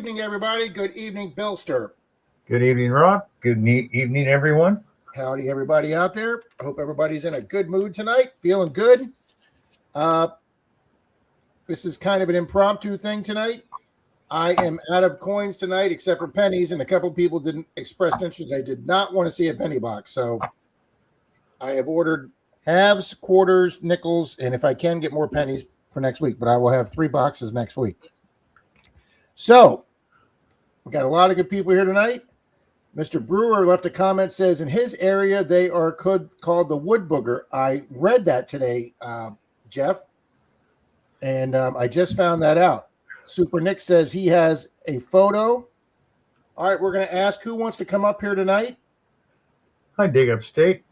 evening, everybody. Good evening, Billster. Good evening, Rob. Good evening, everyone. Howdy, everybody out there. I hope everybody's in a good mood tonight, feeling good. This is kind of an impromptu thing tonight. I am out of coins tonight, except for pennies, and a couple people didn't express interest. I did not want to see a penny box, so I have ordered halves, quarters, nickels, and if I can, get more pennies for next week. But I will have 3 boxes next week. So we got a lot of good people here tonight. Mr. Brewer left a comment, says in his area they are called the wood booger. I read that today, Jeff, and I just found that out. Super Nick says he has a photo. All right, we're going to ask who wants to come up here tonight. Hi, Dig Upstate.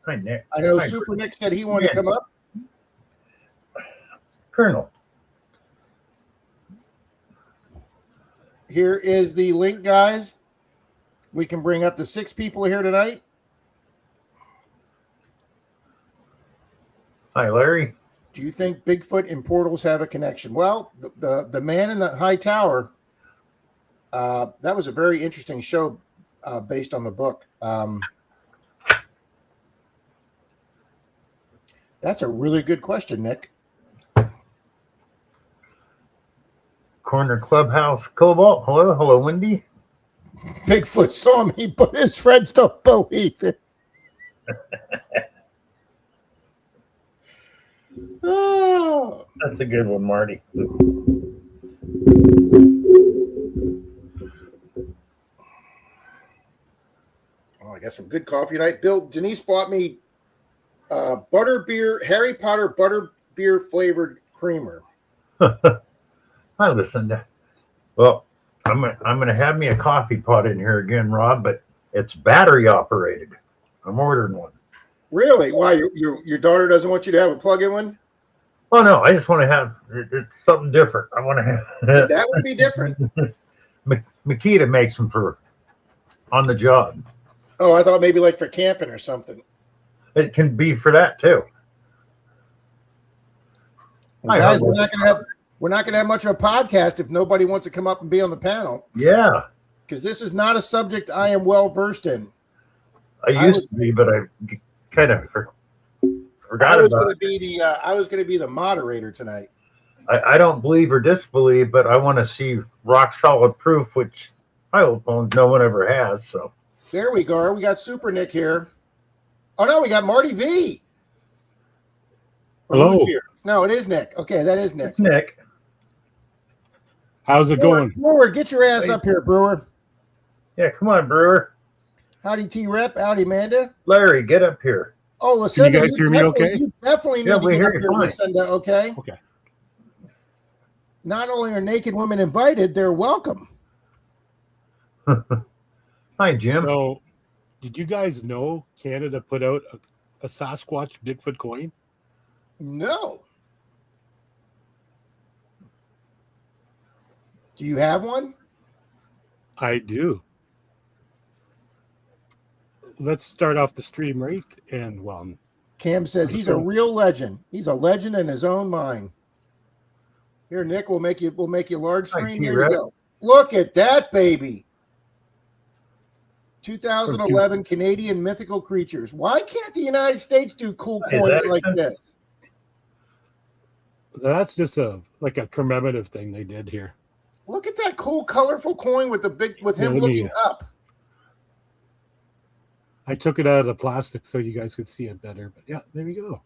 Hi, Nick. I know Hi, Super Nick said he wanted to come up. Colonel. Here is the link, guys. We can bring up to 6 people here tonight. Hi, Larry. Do you think Bigfoot and portals have a connection? Well, the man in the high tower, that was a very interesting show based on the book. That's a really good question, Nick. Corner Clubhouse Cobalt. Hello. Hello, Wendy. Bigfoot saw me, but his friends don't believe it. Oh. That's a good one, Marty. Oh, I got some good coffee tonight. Bill, Denise bought me butterbeer, Harry Potter butterbeer flavored creamer. I listened. Well, I'm gonna have me a coffee pot in here again, Rob, but it's battery operated. I'm ordering one. Really? Why? Your daughter doesn't want you to have a plug-in one? Oh no, I just want to have it's something different. I want to have That would be different. Makita makes them for on the job. Oh, I thought maybe like for camping or something. It can be for that too. Well, guys, we're not gonna have much of a podcast if nobody wants to come up and be on the panel. Yeah, because this is not a subject I am well versed in. I used to be, but I kind of forgot about it. I was going to be the moderator tonight. I don't believe or disbelieve, but I want to see rock solid proof, which my old phones no one ever has. So there we go. We got Super Nick here. Oh no, we got Marty V. Hello. Who's here? No, it is Nick. Okay, that is Nick. It's Nick. How's it going? Brewer, get your ass up here, Brewer. Yeah, come on, Brewer. Howdy, T-Rep. Howdy, Amanda. Larry, get up here. Oh, Lucinda, can you guys hear me okay? You definitely need to get up here, Lucinda, okay? Okay. Not only are naked women invited, they're welcome. Hi, Jim. So, did you guys know Canada put out a Sasquatch Bigfoot coin? No. Do you have one? I do. Let's start off the stream right, and well, Cam says he's a real legend. He's a legend in his own mind. Here, Nick, we'll make you large screen. Here you go. Look at that, baby. 2011 Canadian mythical creatures. Why can't the United States do cool coins like this? That's just like a commemorative thing they did here. Look at that cool, colorful coin with him looking up. I took it out of the plastic so you guys could see it better. But yeah, there you go.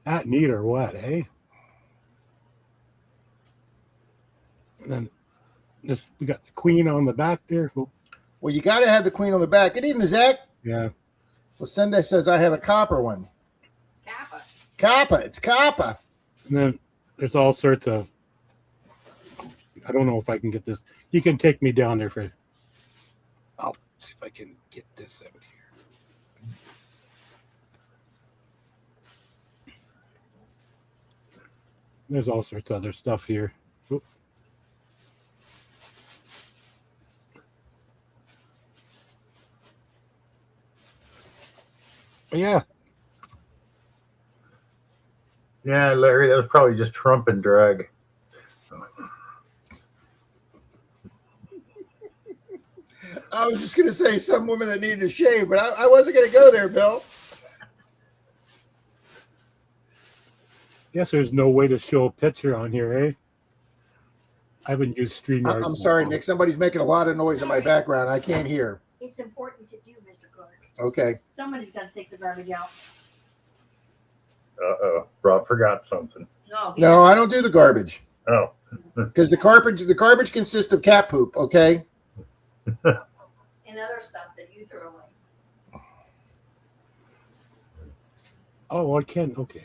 That neat or what, eh? And then we got the queen on the back there. Well, you got to have the queen on the back. Good evening, Zach. Yeah. Lucinda says I have a copper one. Kappa. It's Kappa. And then there's all sorts of. I don't know if I can get this. You can take me down there for. I'll see if I can get this out here. There's all sorts of other stuff here. Oop. Yeah. Yeah, Larry, that was probably just Trump and drag. I was just going to say some women that needed a shave, but I wasn't going to go there, Bill. Guess there's no way to show a picture on here, eh? I haven't used StreamYard. I'm sorry, Nick. Somebody's making a lot of noise in my background. I can't hear. It's important to do, Mr. Clark. Okay. Somebody's got to take the garbage out. Uh-oh. Rob forgot something. No, I don't do the garbage. Oh. Because the garbage consists of cat poop, okay? And other stuff that you threw away. Oh, I can. Okay.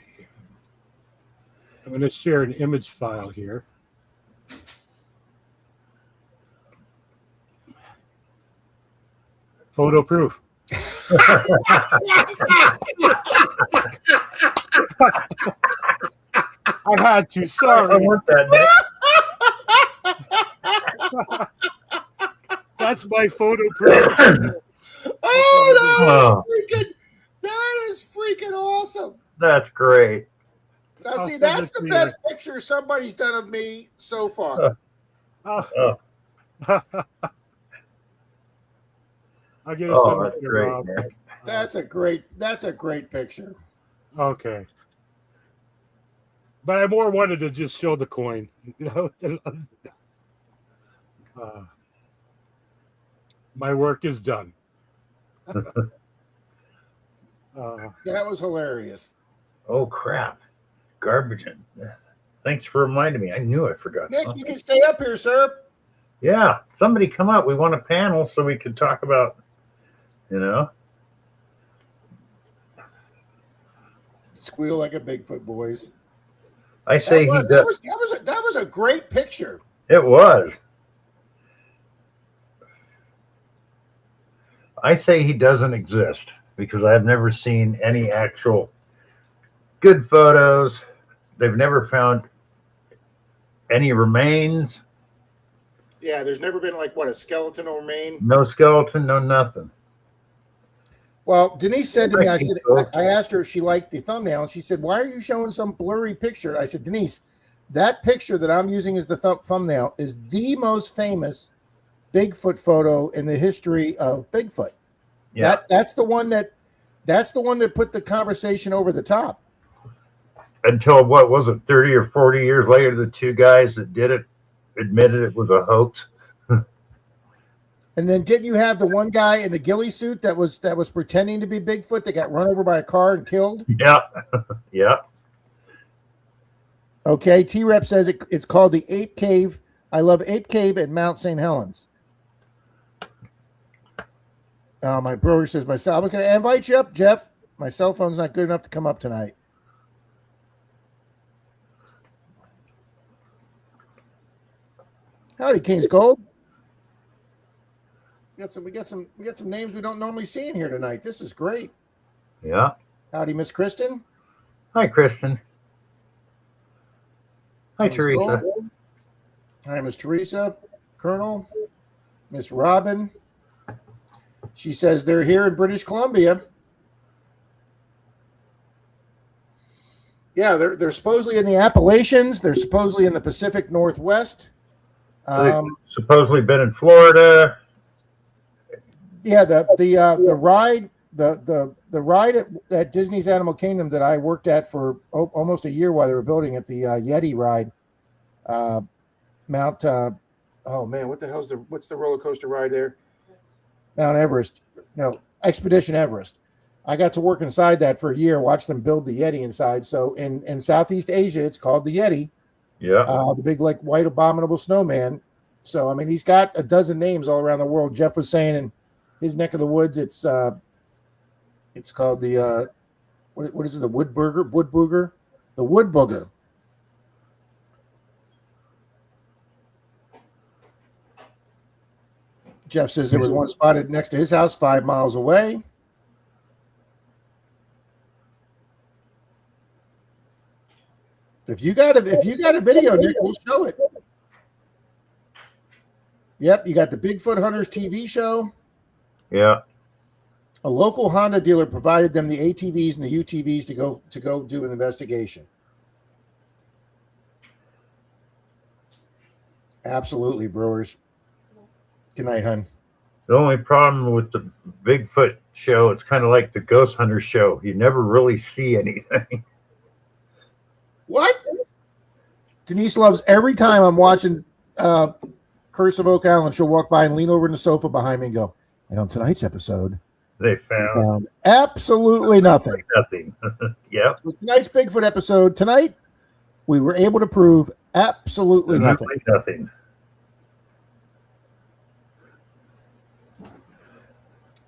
I'm going to share an image file here. Photo proof. I had to. I Sorry. want that, Nick. That's my photo proof. Oh, that is freaking awesome. That's great. Now, I'll see, send that's it the to best picture somebody's done of me so far. Oh. Oh, I'll get a send that's it to great, Rob. Nick. That's a great picture. Okay. But I more wanted to just show the coin. My work is done. That was hilarious. Oh, crap. Garbage. Thanks for reminding me. I knew I forgot Nick, something. you can stay up here, sir. Yeah, somebody come up. We want a panel so we could talk about, Squeal like a Bigfoot, boys. I say That was a great picture. it was. I say he doesn't exist because I've never seen any actual good photos. They've never found any remains. Yeah, there's never been like a skeleton or remain. No skeleton, no nothing. Well, Denise said to me, I said, So. I asked her if she liked the thumbnail, and she said, "Why are you showing some blurry picture?" And I said, "Denise, that picture that I'm using as the thumbnail is the most famous Bigfoot photo in the history of Bigfoot. Yeah. That's the one that put the conversation over the top. Until what was it, 30 or 40 years later, the two guys that did it admitted it was a hoax. And then didn't you have the one guy in the ghillie suit that was pretending to be Bigfoot that got run over by a car and killed? Yeah. Yeah. Okay, T-Rep says it's called the Ape Cave. I love Ape Cave at Mount St. Helens. My brother says, I'm going to invite you up, Jeff. My cell phone's not good enough to come up tonight. Howdy, King's Gold. We got some names we don't normally see in here tonight. This is great. Yeah. Howdy, Miss Kristen. Hi, Kristen. Hi, King's Teresa. Gold. Hi, Miss Teresa. Colonel. Miss Robin. She says they're here in British Columbia. Yeah, they're supposedly in the Appalachians. They're supposedly in the Pacific Northwest. They've supposedly been in Florida. Yeah, the ride at Disney's Animal Kingdom that I worked at for almost a year while they were building it, the Yeti ride, Mount. Oh man, what's the roller coaster ride there? Mount Everest. No, Expedition Everest. I got to work inside that for a year, watched them build the Yeti inside. So in Southeast Asia, it's called the Yeti. Yeah. The big white abominable snowman. So I mean, he's got a dozen names all around the world. Jeff was saying in his neck of the woods, it's called the what is it? The wood booger, the wood booger. Jeff says there was one spotted next to his house 5 miles away. If you got a video, Nick, we'll show it. Yep, you got the Bigfoot Hunters TV show. Yeah. A local Honda dealer provided them the ATVs and the UTVs to go do an investigation. Absolutely, Brewers. Good night, hun. The only problem with the Bigfoot show, it's kind of like the Ghost Hunter show. You never really see anything. What? Denise loves every time I'm watching Curse of Oak Island, she'll walk by and lean over in the sofa behind me and go, and on tonight's episode, They we found found absolutely nothing. nothing. Yep. With tonight's Bigfoot episode, tonight, we were able to prove absolutely nothing. Nothing.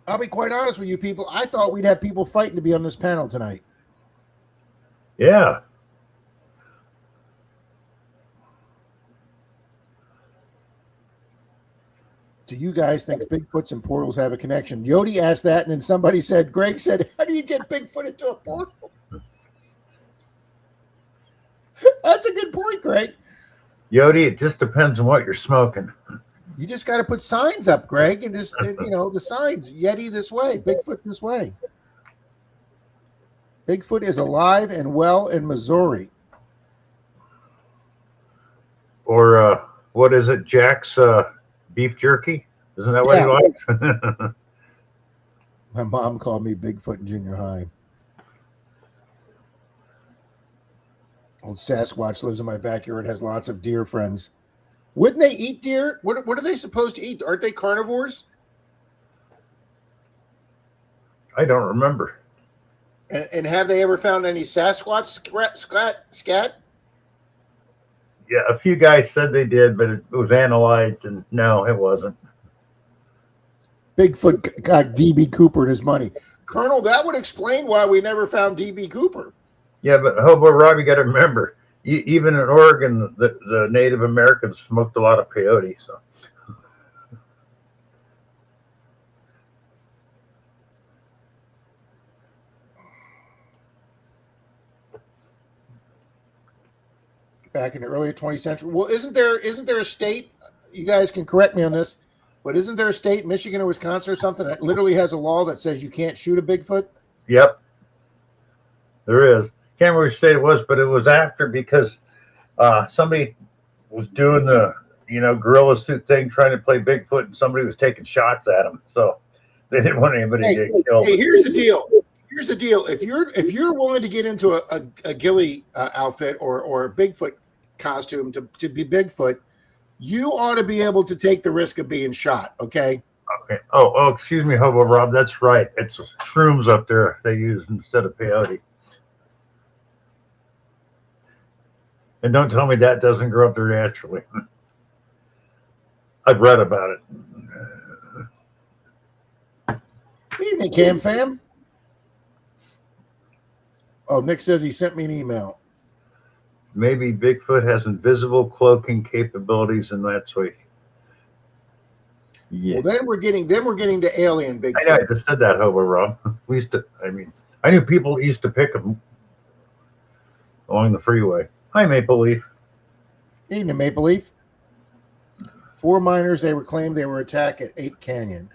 I'll be quite honest with you people. I thought we'd have people fighting to be on this panel tonight. Yeah. Do you guys think Bigfoots and portals have a connection? Yodi asked that, and then somebody said, Greg said, how do you get Bigfoot into a portal? That's a good point, Greg. Yodi, it just depends on what you're smoking. You just got to put signs up, Greg, and just, the signs, Yeti this way, Bigfoot this way. Bigfoot is alive and well in Missouri. Or what is it, Jack's beef jerky? Isn't that what he likes? My mom called me Bigfoot in junior high. Old Sasquatch lives in my backyard, has lots of deer friends. Wouldn't they eat deer? What are they supposed to eat? Aren't they carnivores? I don't remember. And have they ever found any Sasquatch scat? Yeah, a few guys said they did, but it was analyzed, and no, it wasn't. Bigfoot got DB Cooper and his money. Colonel, that would explain why we never found DB Cooper. Yeah, but Hobo Rob, you got to remember, even in Oregon, the Native Americans smoked a lot of peyote. So back in the early 20th century. Well, isn't there a state? You guys can correct me on this, but isn't there a state, Michigan or Wisconsin or something, that literally has a law that says you can't shoot a Bigfoot? yep, there is. Can't remember which state it was, but it was after because somebody was doing the gorilla suit thing, trying to play Bigfoot, and somebody was taking shots at him. So they didn't want anybody to get killed. Hey, here's the deal. Here's the deal. If you're willing to get into a ghillie outfit or a Bigfoot costume to be Bigfoot, you ought to be able to take the risk of being shot. Okay. Okay. Oh, excuse me, Hobo Rob. That's right. It's shrooms up there they use instead of peyote. And don't tell me that doesn't grow up there naturally. I've read about it. Evening, Cam fam. Oh, Nick says he sent me an email. Maybe Bigfoot has invisible cloaking capabilities, and that's why. Yeah. Well, then we're getting the alien Bigfoot. I know, I just said that, Hobo Rob. We used to. I knew people used to pick them along the freeway. Hi, Maple Leaf. Evening, Maple Leaf. 4 miners, they were claimed they were attacked at 8 Canyon.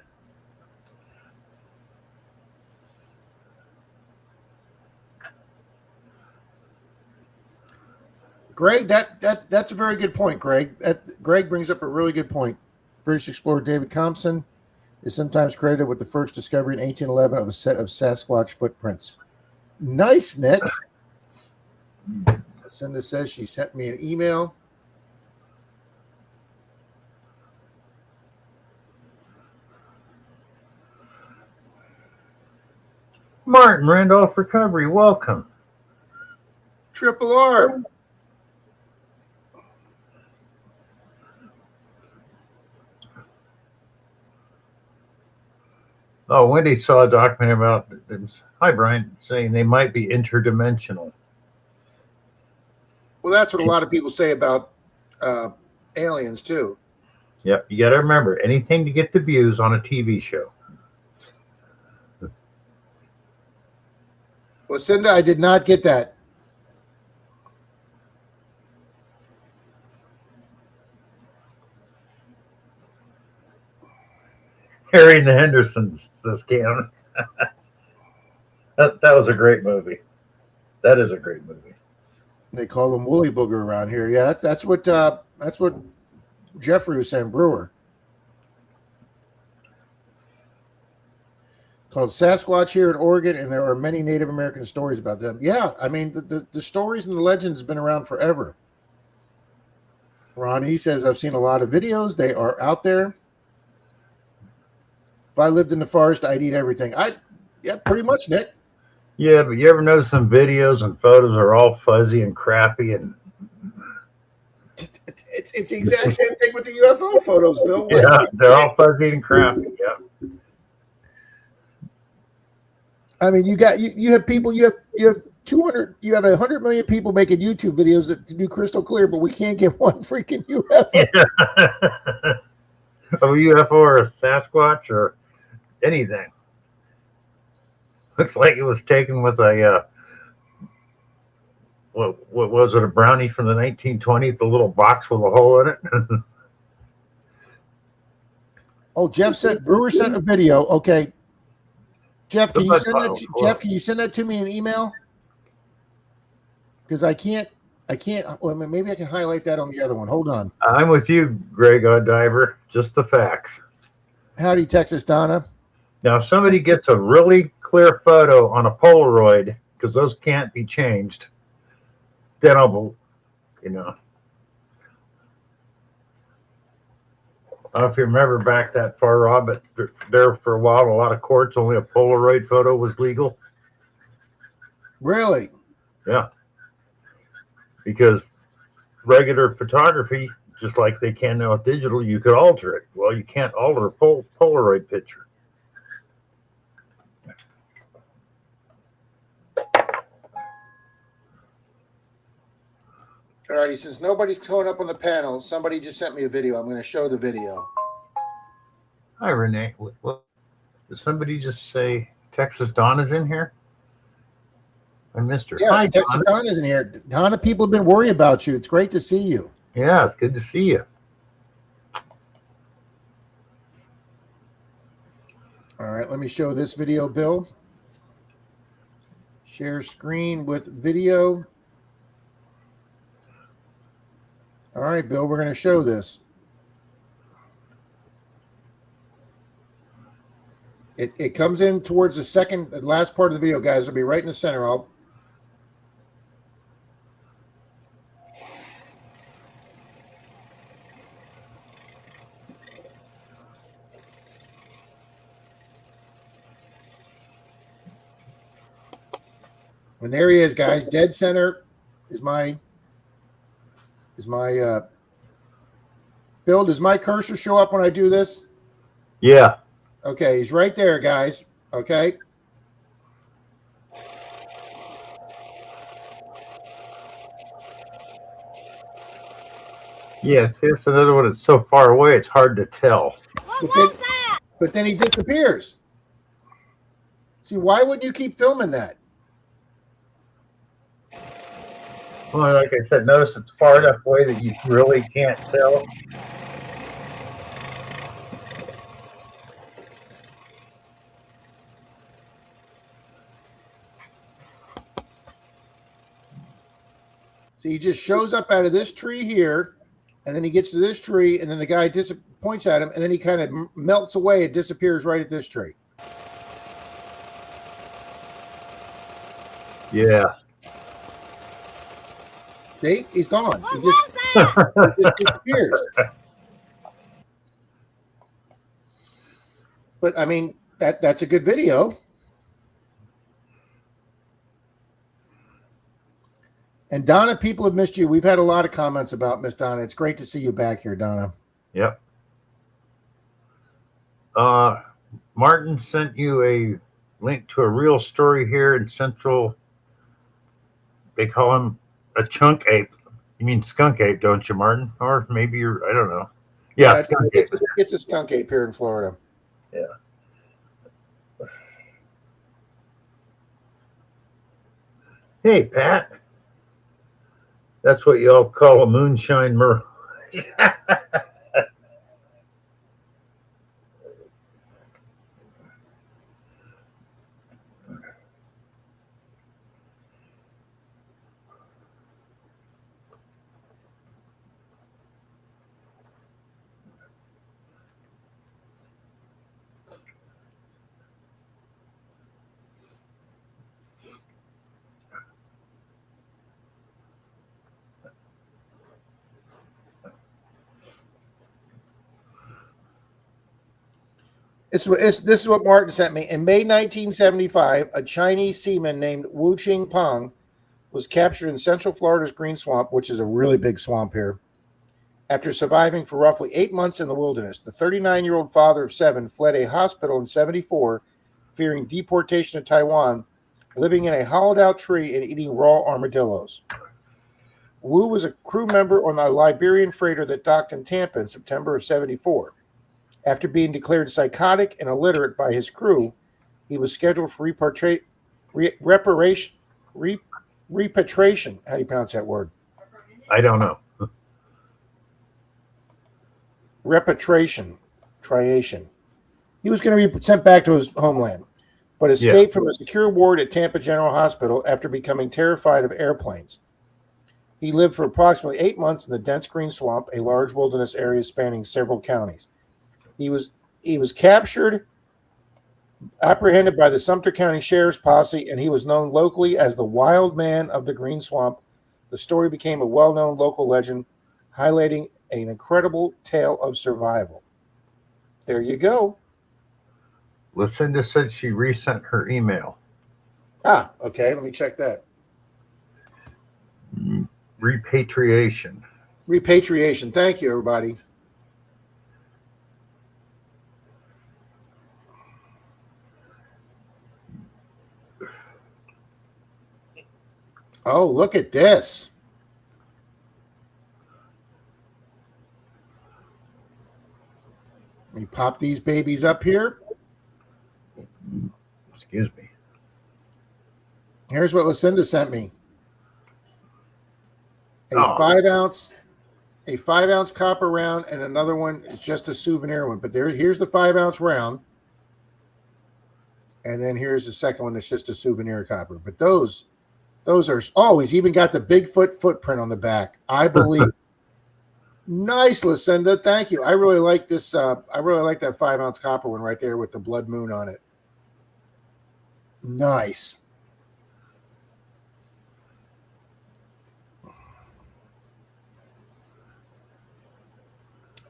Greg, that's a very good point, Greg. Greg brings up a really good point. British explorer David Compson is sometimes credited with the first discovery in 1811 of a set of Sasquatch footprints. Nice, Nick. Cinda says she sent me an email. Martin Randolph Recovery, welcome. Triple R. Oh, Wendy saw a documentary about, hi Brian, saying they might be interdimensional. Well, that's what a lot of people say about aliens too. Yep, you got to remember, anything to get the views on a TV show. Well, Cinda, I did not get that. Harry and the Hendersons, says Cam. that was a great movie. That is a great movie. They call them Woolly Booger around here. Yeah, that's what Jeffrey was saying, Brewer. called Sasquatch here in Oregon, and there are many Native American stories about them. Yeah, I mean, the stories and the legends have been around forever. Ron, he says, I've seen a lot of videos. They are out there. If I lived in the forest, I'd eat everything. Yeah, pretty much, Nick. Yeah, but you ever notice some videos and photos are all fuzzy and crappy and It's the exact same thing with the UFO photos, Bill. yeah, they're all fuzzy and crappy. Yeah. I mean, you have people, you have 200, you have 100 million people making YouTube videos that do crystal clear, but we can't get one freaking UFO. Yeah. A UFO or a Sasquatch or anything. Looks like it was taken with a what was it, a brownie from the 1920s, the little box with a hole in it. Oh, Brewer sent a video. Okay. Jeff, can you send that to, Jeff, can you send that to me in an email? Because I can't, well, maybe I can highlight that on the other one. Hold on. I'm with you, Greg Diver. Just the facts. Howdy, Texas Donna. Now, if somebody gets a really clear photo on a Polaroid, because those can't be changed, then I'll, you know. I don't know if you remember back that far, Rob, but there for a while, a lot of courts, only a Polaroid photo was legal. Really? Yeah. Because regular photography, just like they can now with digital, you could alter it. Well, you can't alter a Polaroid picture. All righty, since nobody's showing up on the panel, somebody just sent me a video. I'm going to show the video. Hi, Renee. What, did somebody just say Texas Donna's in here? I missed her. Yeah, Hi, Texas Donna's in here. Donna, people have been worried about you. It's great to see you. Yeah, it's good to see you. All right, let me show this video, Bill. Share screen with video. All right, Bill, we're going to show this. It comes in towards the last part of the video, guys. It'll be right in the center. And there he is, guys. Dead center is my Bill, does my cursor show up when I do this? Yeah. Okay, he's right there, guys. Okay. Yeah, see, it's another one that's so far away, it's hard to tell. But then he disappears. See, why wouldn't you keep filming that? Well, like I said, notice it's far enough away that you really can't tell. So he just shows up out of this tree here, and then he gets to this tree, and then the guy points at him, and then he kind of melts away. It disappears right at this tree. Yeah. See, he's gone. He just disappears. But I mean, that's a good video. And Donna, people have missed you. We've had a lot of comments about Miss Donna. It's great to see you back here, Donna. Yep. Martin sent you a link to a real story here in Central. They call him a chunk ape. You mean skunk ape, don't you, Martin? Or maybe you're, I don't know. Yeah, it's a skunk ape here in Florida. Yeah. Hey, Pat. That's what y'all call a moonshine mirror. This is what Martin sent me. In May 1975, a Chinese seaman named Wu Qing Peng was captured in Central Florida's Green Swamp, which is a really big swamp here, after surviving for roughly 8 months in the wilderness. The 39-year-old father of 7 fled a hospital in 74, fearing deportation to Taiwan, living in a hollowed-out tree and eating raw armadillos. Wu was a crew member on the Liberian freighter that docked in Tampa in September of 74. After being declared psychotic and illiterate by his crew, he was scheduled for repatriation. How do you pronounce that word? I don't know. Repatriation. He was going to be sent back to his homeland, but escaped from a secure ward at Tampa General Hospital after becoming terrified of airplanes. He lived for approximately 8 months in the dense green swamp, a large wilderness area spanning several counties. He was captured, apprehended by the Sumter County Sheriff's Posse, and he was known locally as the Wild Man of the Green Swamp. The story became a well-known local legend, highlighting an incredible tale of survival. There you go. Lucinda said she resent her email. Okay. Let me check that. Repatriation. Thank you, everybody. Oh, look at this. Let me pop these babies up here. Excuse me. Here's what Lucinda sent me. A 5 ounce copper round, and another one is just a souvenir one. But here's the 5 ounce round. And then here's the second one that's just a souvenir copper. But those are, he's even got the Bigfoot footprint on the back, I believe. Nice, Lucinda. Thank you. I really like this. I really like that 5 ounce copper one right there with the blood moon on it. Nice.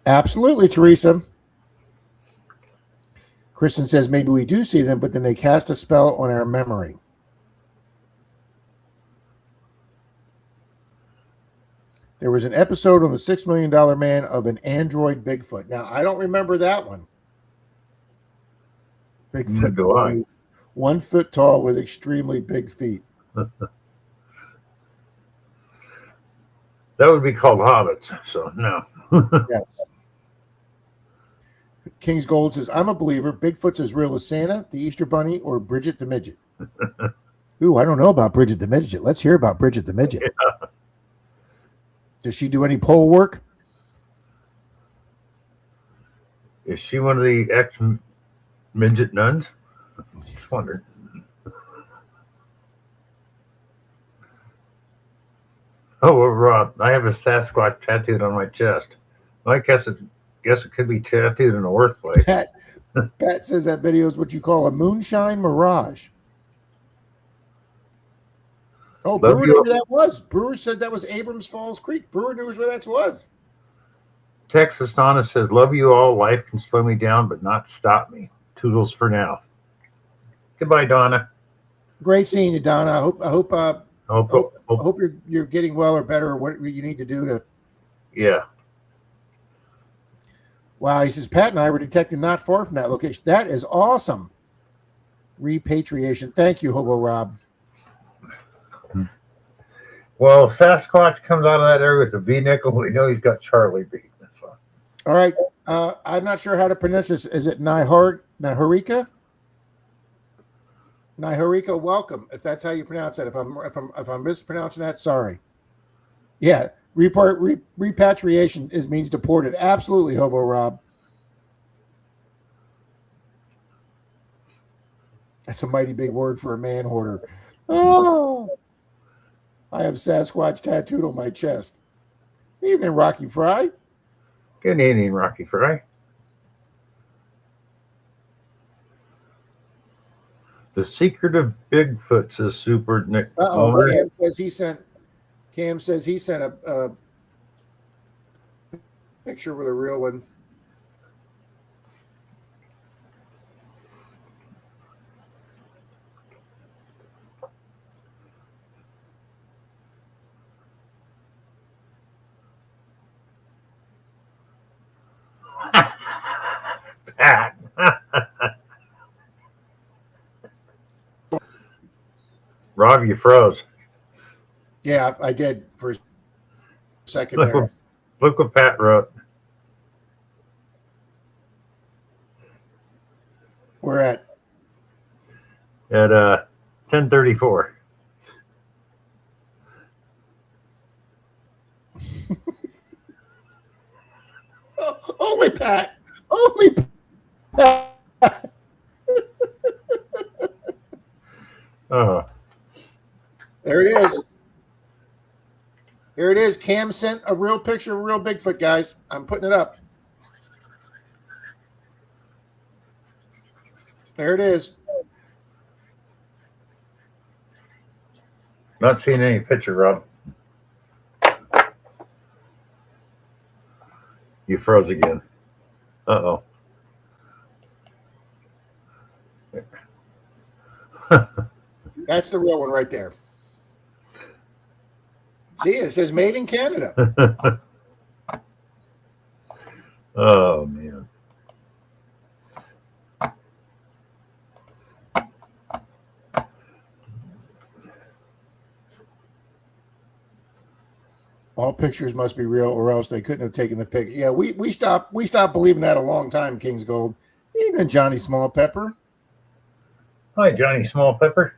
Absolutely, Teresa. Kristen says maybe we do see them, but then they cast a spell on our memory. There was an episode on the $6 Million Man of an android Bigfoot. Now, I don't remember that one. Bigfoot, Do I? 1 foot tall with extremely big feet. That would be called hobbits, so no. Yes. King's Gold says, I'm a believer. Bigfoot's as real as Santa, the Easter Bunny, or Bridget the Midget. Ooh, I don't know about Bridget the Midget. Let's hear about Bridget the Midget. Yeah. Does she do any pole work? Is she one of the ex-midget nuns? Just wondered. Oh, Rob, I have a Sasquatch tattooed on my chest. I guess it could be tattooed in the workplace. Pat says that video is what you call a moonshine mirage. Oh, Brewer knew where that was. Brewer said that was Abrams Falls Creek. Brewer knew where that was. Texas Donna says, love you all. Life can slow me down, but not stop me. Toodles for now. Goodbye, Donna. Great seeing you, Donna. I hope you're getting well or better, or what you need to do to. Yeah. Wow, he says, Pat and I were detected not far from that location. That is awesome. Repatriation. Thank you, Hobo Rob. Well, if Sasquatch comes out of that area with a V-nickel, we know he's got Charlie beat. So. All right. I'm not sure how to pronounce this. Is it Nihorika? Nihorika, welcome. If that's how you pronounce that. If I'm mispronouncing that, sorry. Yeah. Repatriation means deported. Absolutely, Hobo Rob. That's a mighty big word for a man hoarder. Oh, I have Sasquatch tattooed on my chest. Good evening, Rocky Fry. Good evening, Rocky Fry. The Secret of Bigfoot, says Super Nick. Cam says he sent a picture with a real one. Pat. Rob, you froze. Yeah, I did for a second Look there. what Pat wrote. We're at At 10:34. only Pat. Only Pat. Oh, There it is. Here it is. Cam sent a real picture of a real Bigfoot, guys. I'm putting it up. There it is. not seeing any picture, Rob. You froze again. Uh-oh. That's the real one right there. See, it says made in Canada. Oh, man. All pictures must be real, or else they couldn't have taken the picture. Yeah, we stopped believing that a long time, King's Gold. Even Johnny Small Pepper. Hi, Johnny Small Pepper.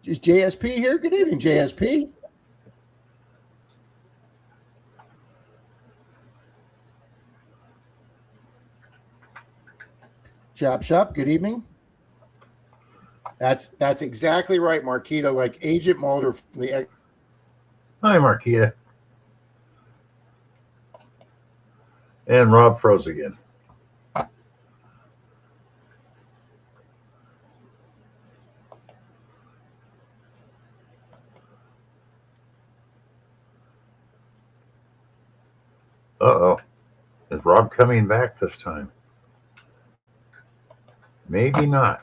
Is JSP here? Good evening, JSP. Chop Shop, good evening. That's exactly right, Marquita, like Agent Mulder from the Hi, Marquita. And Rob froze again. Uh-oh. Is Rob coming back this time? Maybe not.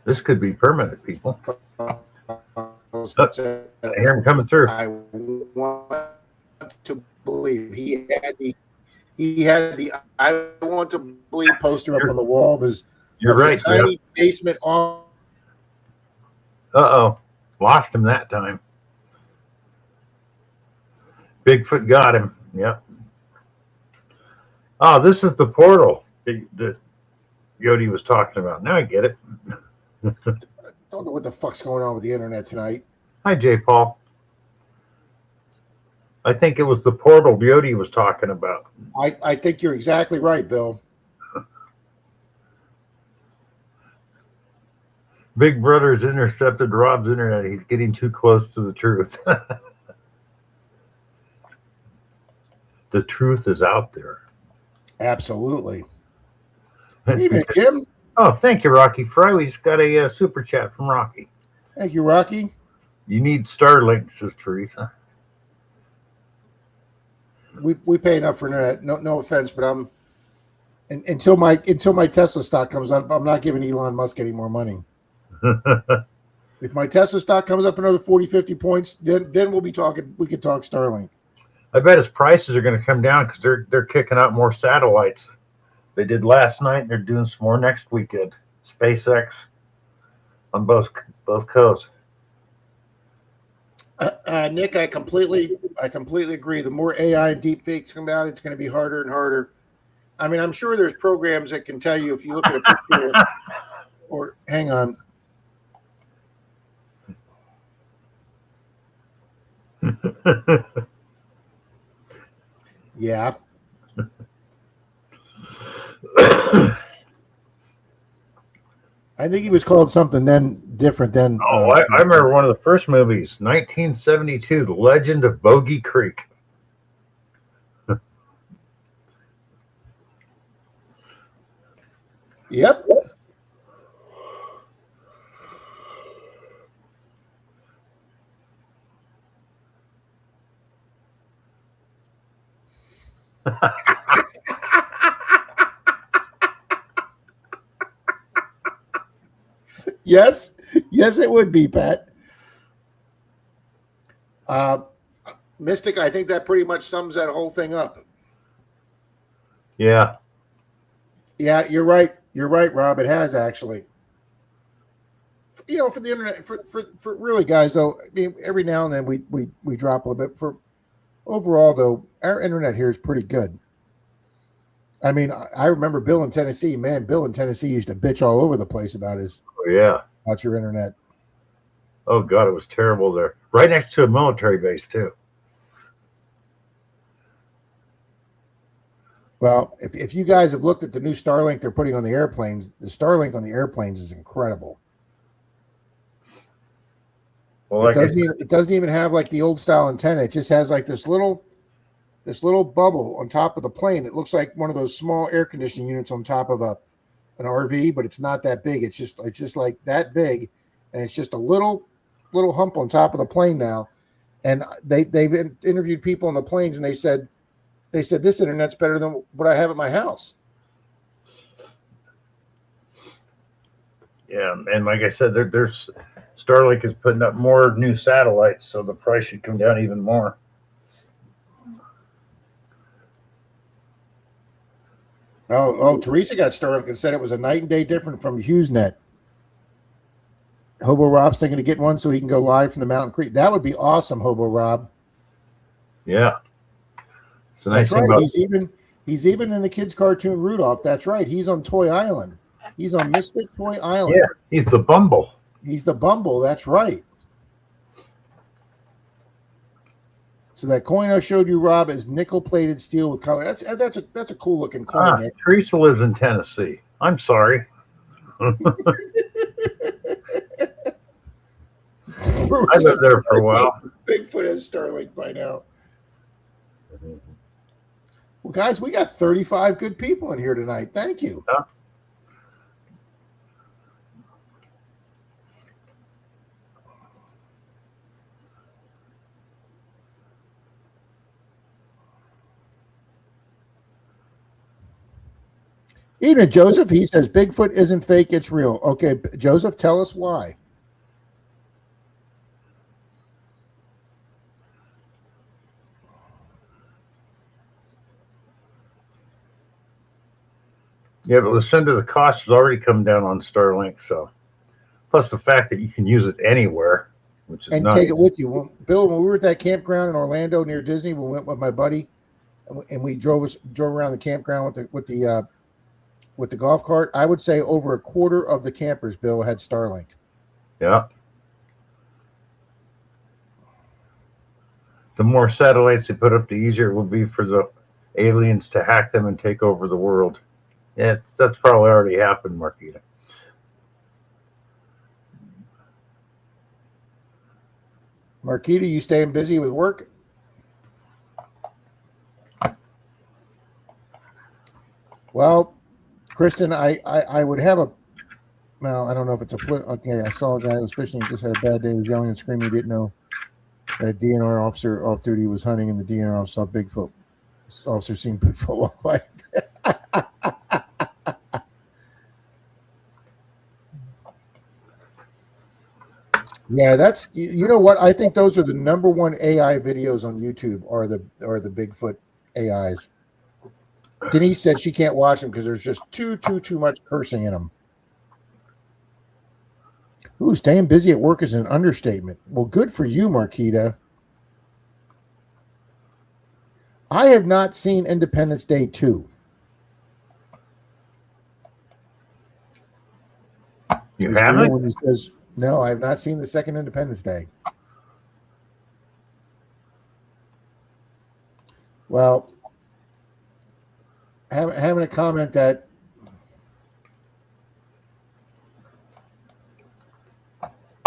This could be permanent, people. I hear him coming through. I want to believe he had the I want to believe poster up on the wall of his, You're right, tiny basement on. Uh-oh. Lost him that time. Bigfoot got him. Yep. Oh, this is the portal that Yodi was talking about. Now I get it. Don't know what the fuck's going on with the internet tonight. Hi, J. Paul. I think it was the portal Yodi was talking about. I think you're exactly right, Bill. Big Brother's intercepted Rob's internet. He's getting too close to the truth. The truth is out there. Absolutely. Evening, Jim. Oh, thank you, Rocky Fry. We just got a super chat from Rocky. Thank you, Rocky. You need Starlink, says Teresa. We pay enough for internet. No offense, but I'm until my Tesla stock comes up, I'm not giving Elon Musk any more money. If my Tesla stock comes up another 40, 50 points, then we'll be talking. We could talk Starlink. I bet his prices are going to come down because they're kicking out more satellites. They did last night, and they're doing some more next weekend. SpaceX on both coasts. Nick, I completely agree. The more AI and deep fakes come out, it's going to be harder and harder. I mean, I'm sure there's programs that can tell you if you look at a picture or hang on. Yeah. I think he was called something then different than. I remember one of the first movies, 1972, The Legend of Bogey Creek. Yep. Yes, it would be, Pat. Mystic, I think that pretty much sums that whole thing up. Yeah. Yeah, you're right. You're right, Rob. It has actually. You know, for the internet, for really, guys, though, I mean, every now and then we drop a little bit. For overall, though, our internet here is pretty good. I mean, I remember Bill in Tennessee. Man, Bill in Tennessee used to bitch all over the place about Oh, yeah. your internet. Oh, God, it was terrible there. Right next to a military base, too. Well, if you guys have looked at the new Starlink they're putting on the airplanes, the Starlink on the airplanes is incredible. Well, like it doesn't even have like the old style antenna. It just has like this little bubble on top of the plane. It looks like one of those small air conditioning units on top of an RV, but it's not that big. It's just like that big, and it's just a little hump on top of the plane now. And they've interviewed people on the planes, and they said this internet's better than what I have at my house. Yeah, and like I said, there's Starlink is putting up more new satellites, so the price should come down even more. Oh, Teresa got Starlink and said it was a night and day different from HughesNet. Hobo Rob's thinking of getting one so he can go live from the Mountain Creek. That would be awesome, Hobo Rob. Yeah. So nice. That's right. He's even in the kids' cartoon Rudolph. That's right. He's on Toy Island. He's on Mystic Toy Island. Yeah, he's the Bumble. He's the Bumble. That's right. So that coin I showed you, Rob, is nickel-plated steel with color. That's a cool looking coin. Teresa lives in Tennessee. I'm sorry. I lived there for a while. Bigfoot has Starlink by now. Well, guys, we got 35 good people in here tonight. Thank you. Yeah. Even Joseph, he says Bigfoot isn't fake, it's real. Okay, Joseph, tell us why. Yeah, but Lucinda, the cost has already come down on Starlink, so plus the fact that you can use it anywhere, which is nice. Take it with you. Well, Bill, when we were at that campground in Orlando near Disney, we went with my buddy, and we drove around the campground with the golf cart. I would say over a quarter of the campers, Bill, had Starlink. Yeah. The more satellites they put up, the easier it will be for the aliens to hack them and take over the world. Yeah, that's probably already happened, Marquita. Marquita, you staying busy with work? Well, Kristen, I would have well, I don't know if it's okay. I saw a guy who was fishing, just had a bad day, he was yelling and screaming, he didn't know that a DNR officer off duty was hunting, and the DNR officer saw Bigfoot. This officer seen Bigfoot walk by. Yeah, that's, you know what? I think those are the #1 AI videos on YouTube are the Bigfoot AIs. Denise said she can't watch them because there's just too much cursing in them. Ooh, staying busy at work is an understatement. Well, good for you, Marquita. I have not seen Independence Day 2. You haven't? When he says, no, I have not seen the second Independence Day. Well, having a comment that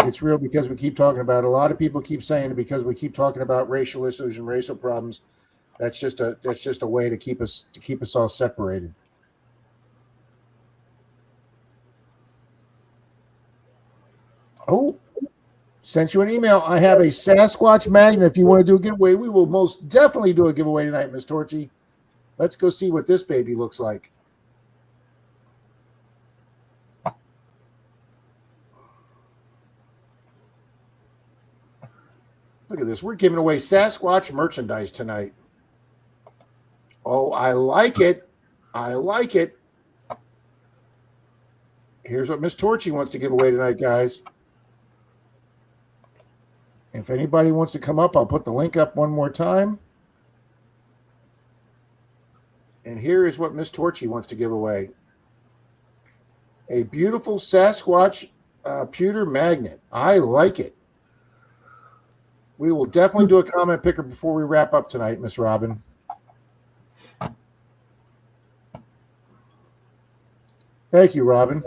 it's real because we keep talking about it. A lot of people keep saying it because we keep talking about racial issues and racial problems. That's just a way to keep us all separated. Oh, sent you an email. I have a Sasquatch magnet. If you want to do a giveaway, we will most definitely do a giveaway tonight, Miss Torchy. Let's go see what this baby looks like. Look at this. We're giving away Sasquatch merchandise tonight. Oh, I like it. I like it. Here's what Miss Torchy wants to give away tonight, guys. If anybody wants to come up, I'll put the link up one more time. And here is what Miss Torchy wants to give away. A beautiful Sasquatch pewter magnet. I like it. We will definitely do a comment picker before we wrap up tonight, Miss Robin. Thank you, Robin.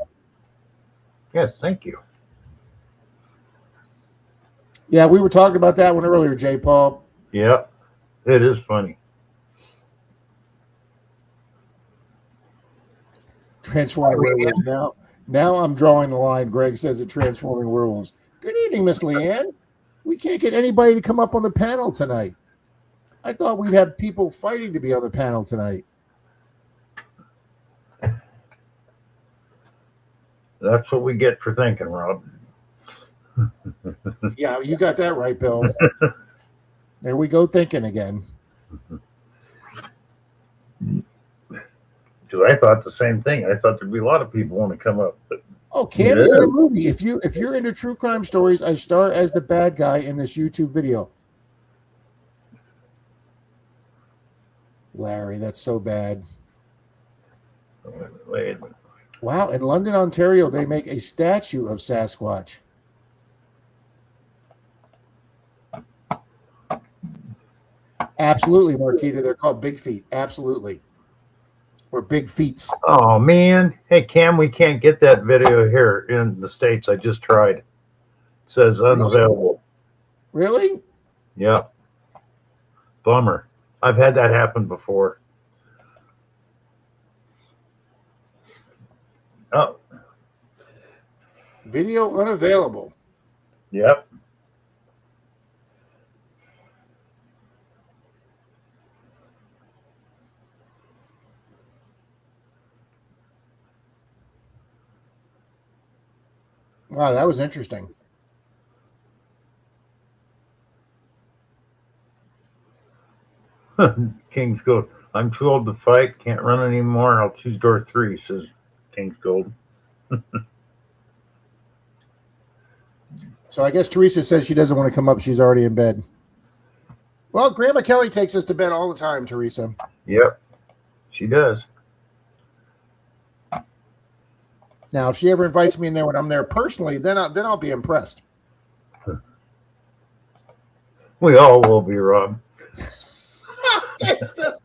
Yes, thank you. Yeah, we were talking about that one earlier, J. Paul. Yeah, it is funny. Transforming werewolves. Now I'm drawing the line. Greg says at Transforming Werewolves. Good evening, Miss Leanne. We can't get anybody to come up on the panel tonight. I thought we'd have people fighting to be on the panel tonight. That's what we get for thinking, Rob. Yeah, you got that right, Bill. There we go, thinking again. Because I thought the same thing. I thought there'd be a lot of people want to come up. But oh, Cam is in a movie. If you're into true crime stories, I star as the bad guy in this YouTube video. Larry, that's so bad. Wait a minute. Wow, in London, Ontario, they make a statue of Sasquatch. Absolutely, Marquita. They're called Big Feet. Absolutely. Or Big Feets. Oh, man. Hey, Cam, we can't get that video here in the States. I just tried. It says unavailable. Really? Yeah. Bummer. I've had that happen before. Oh. Video unavailable. Yep. Wow, that was interesting. King's Gold. I'm too old to fight. Can't run anymore. I'll choose door 3, says King's Gold. So I guess Teresa says she doesn't want to come up. She's already in bed. Well, Grandma Kelly takes us to bed all the time, Teresa. Yep, she does. Now, if she ever invites me in there when I'm there personally, then I'll be impressed. We all will be, Rob. Thanks, Bill.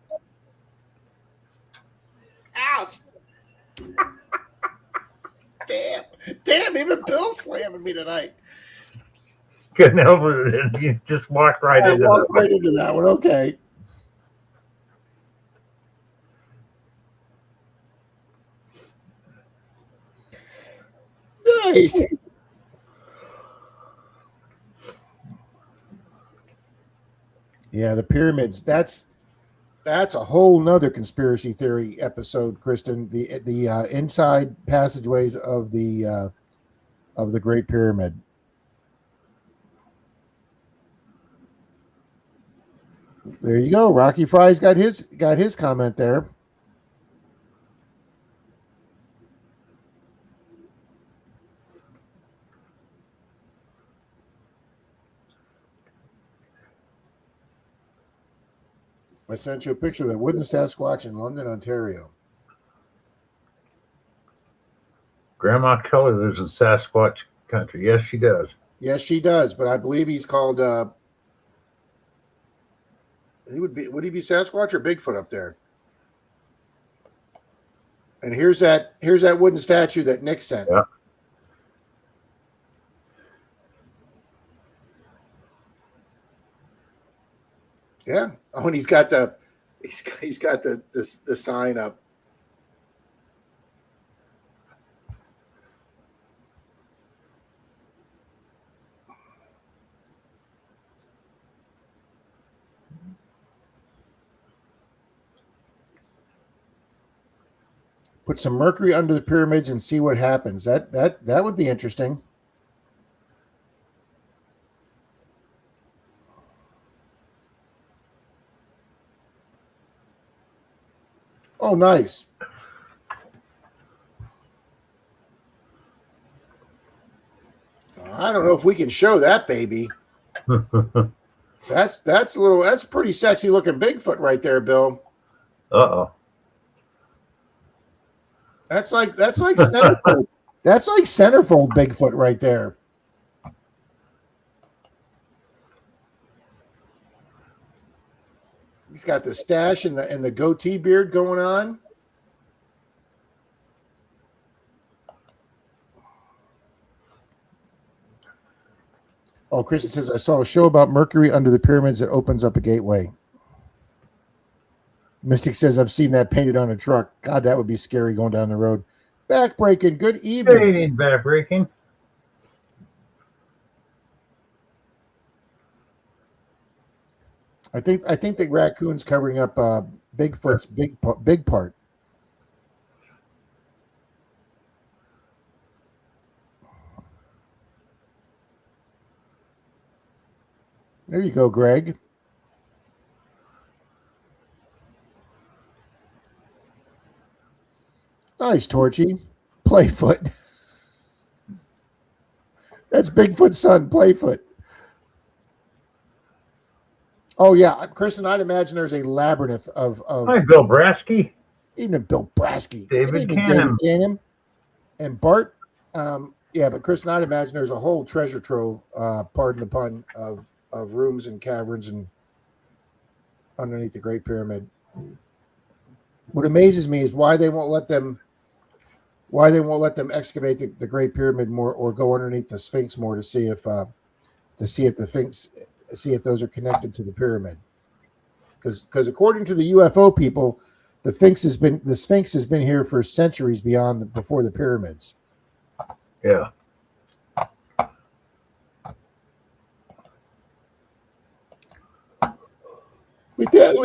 Ouch. Damn, even Bill's slamming me tonight. Couldn't help it. You just walked right I into walked that. right into that one. Okay. Nice. Yeah, the pyramids. That's a whole nother conspiracy theory episode, Kristen. The inside passageways of the Great Pyramid. There you go. Rocky Fry's got his comment there. I sent you a picture of the wooden Sasquatch in London, Ontario. Grandma Kelly lives in Sasquatch country. Yes, she does. Yes, she does, but I believe he's called would he be Sasquatch or Bigfoot up there? And here's that wooden statue that Nick sent. Yeah. Yeah. Oh, and he's got the sign up. Put some mercury under the pyramids and see what happens. That would be interesting. Oh, nice. I don't know if we can show that baby. That's pretty sexy looking Bigfoot right there, Bill. Uh-oh. That's like centerfold. That's like centerfold Bigfoot right there. He's got the stash and the goatee beard going on. Oh, Kristen says, I saw a show about Mercury under the pyramids that opens up a gateway. Mystic says, I've seen that painted on a truck. God, that would be scary going down the road. Backbreaking. Good evening. Fading, backbreaking. I think the raccoon's covering up Bigfoot's big part. There you go, Greg. Nice, Torchy. Playfoot. That's Bigfoot's son, Playfoot. Oh, yeah. Kristen, I'd imagine there's a labyrinth of Hi, Bill Brasky. even Bill Brasky. David Even Canham. David Canham. And Bart. Yeah, but Kristen, I'd imagine there's a whole treasure trove, pardon the pun, of rooms and caverns and underneath the Great Pyramid. What amazes me is why they won't let them excavate the Great Pyramid more or go underneath the Sphinx more to see if those are connected to the pyramid. Because according to the UFO people, the Sphinx has been here for centuries before the pyramids. Yeah. But that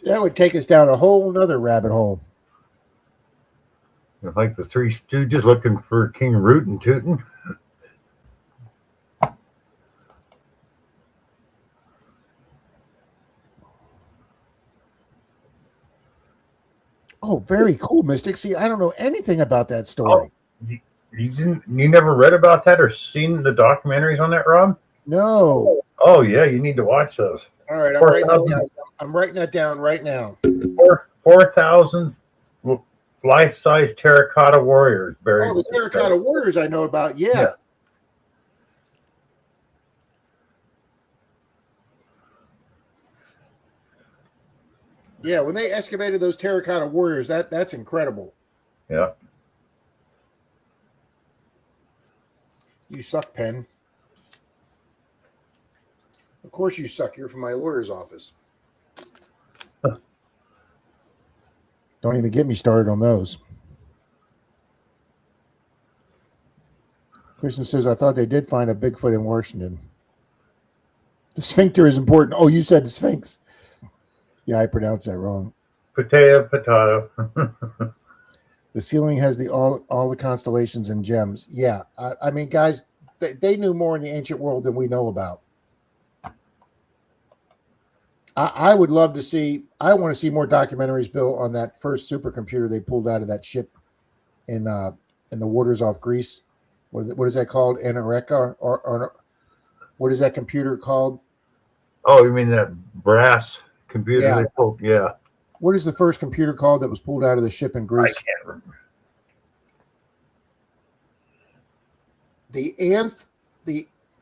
would take us down a whole nother rabbit hole. Like the Three Stooges looking for King Rootin' Tootin'. Oh, very cool, Mystic. See, I don't know anything about that story. Oh, you never read about that or seen the documentaries on that, Rob? No. Oh yeah, you need to watch those. All right, I'm writing that down right now. 4,000 life-size terracotta warriors buried. Oh, the terracotta warriors I know about. Yeah. Yeah, when they excavated those terracotta warriors, that's incredible. Yeah. You suck, Penn. Of course you suck. You're from my lawyer's office. Don't even get me started on those. Kristen says, I thought they did find a Bigfoot in Washington. The sphincter is important. Oh, you said the Sphinx. Yeah, I pronounced that wrong. Potato. The ceiling has all the constellations and gems. Yeah, I mean, guys, they knew more in the ancient world than we know about. I would love to see. I want to see more documentaries, Bill, on that first supercomputer they pulled out of that ship in the waters off Greece. What is that called? Anoreka or what is that computer called? Oh, you mean that brass computer Yeah. they pulled? Yeah. What is the first computer called that was pulled out of the ship in Greece? I can't remember. The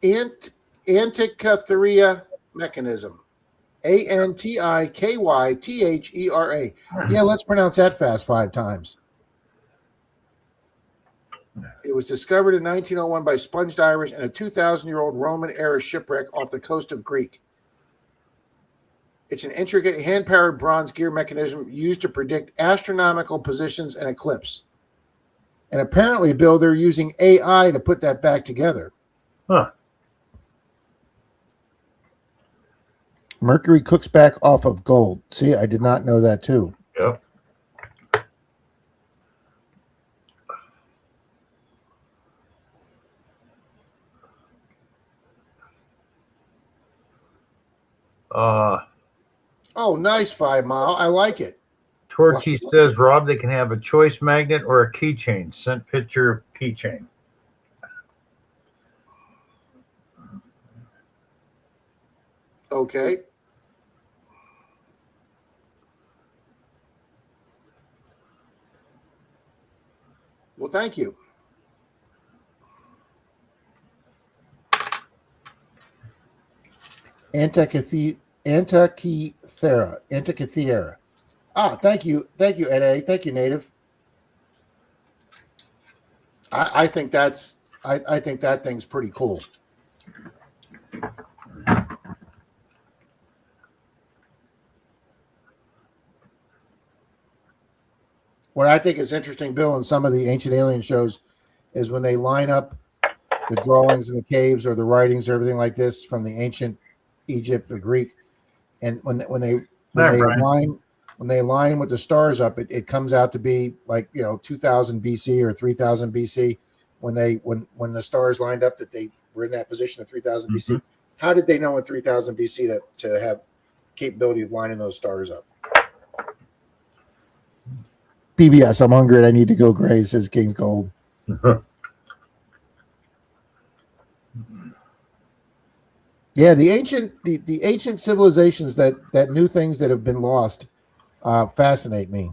Antikythera mechanism. Antikythera. Yeah, let's pronounce that fast 5 times. It was discovered in 1901 by sponge divers in a 2,000-year-old Roman-era shipwreck off the coast of Greece. It's an intricate hand-powered bronze gear mechanism used to predict astronomical positions and eclipse. And apparently, Bill, they're using AI to put that back together. Huh. Mercury cooks back off of gold. See, I did not know that too. Yep. Oh, Oh, nice 5 Mile. I like it. Torchy says, Rob, they can have a choice magnet or a keychain. Sent picture of keychain. Okay. Well, thank you. Antikythera. Ah, thank you, NA. Thank you, Native. I think that's I think that thing's pretty cool. What I think is interesting, Bill, in some of the Ancient Alien shows is when they line up the drawings in the caves or the writings or everything like this from the ancient Egypt or Greek, and when they align with the stars up, it comes out to be like 2000 BC or 3000 BC when the stars lined up that they were in that position of 3000 BC. How did they know in 3000 BC to have capability of lining those stars up? PBS, I'm hungry and I need to go graze, says King's Gold. Yeah, the ancient civilizations that knew things that have been lost fascinate me.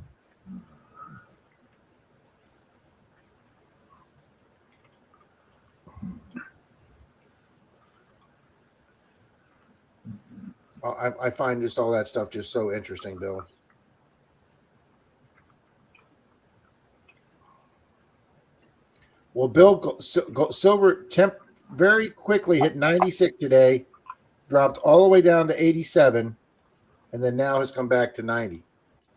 I find just all that stuff just so interesting, Bill. Well, Bill, silver temp very quickly hit 96 today, dropped all the way down to 87, and then now has come back to 90.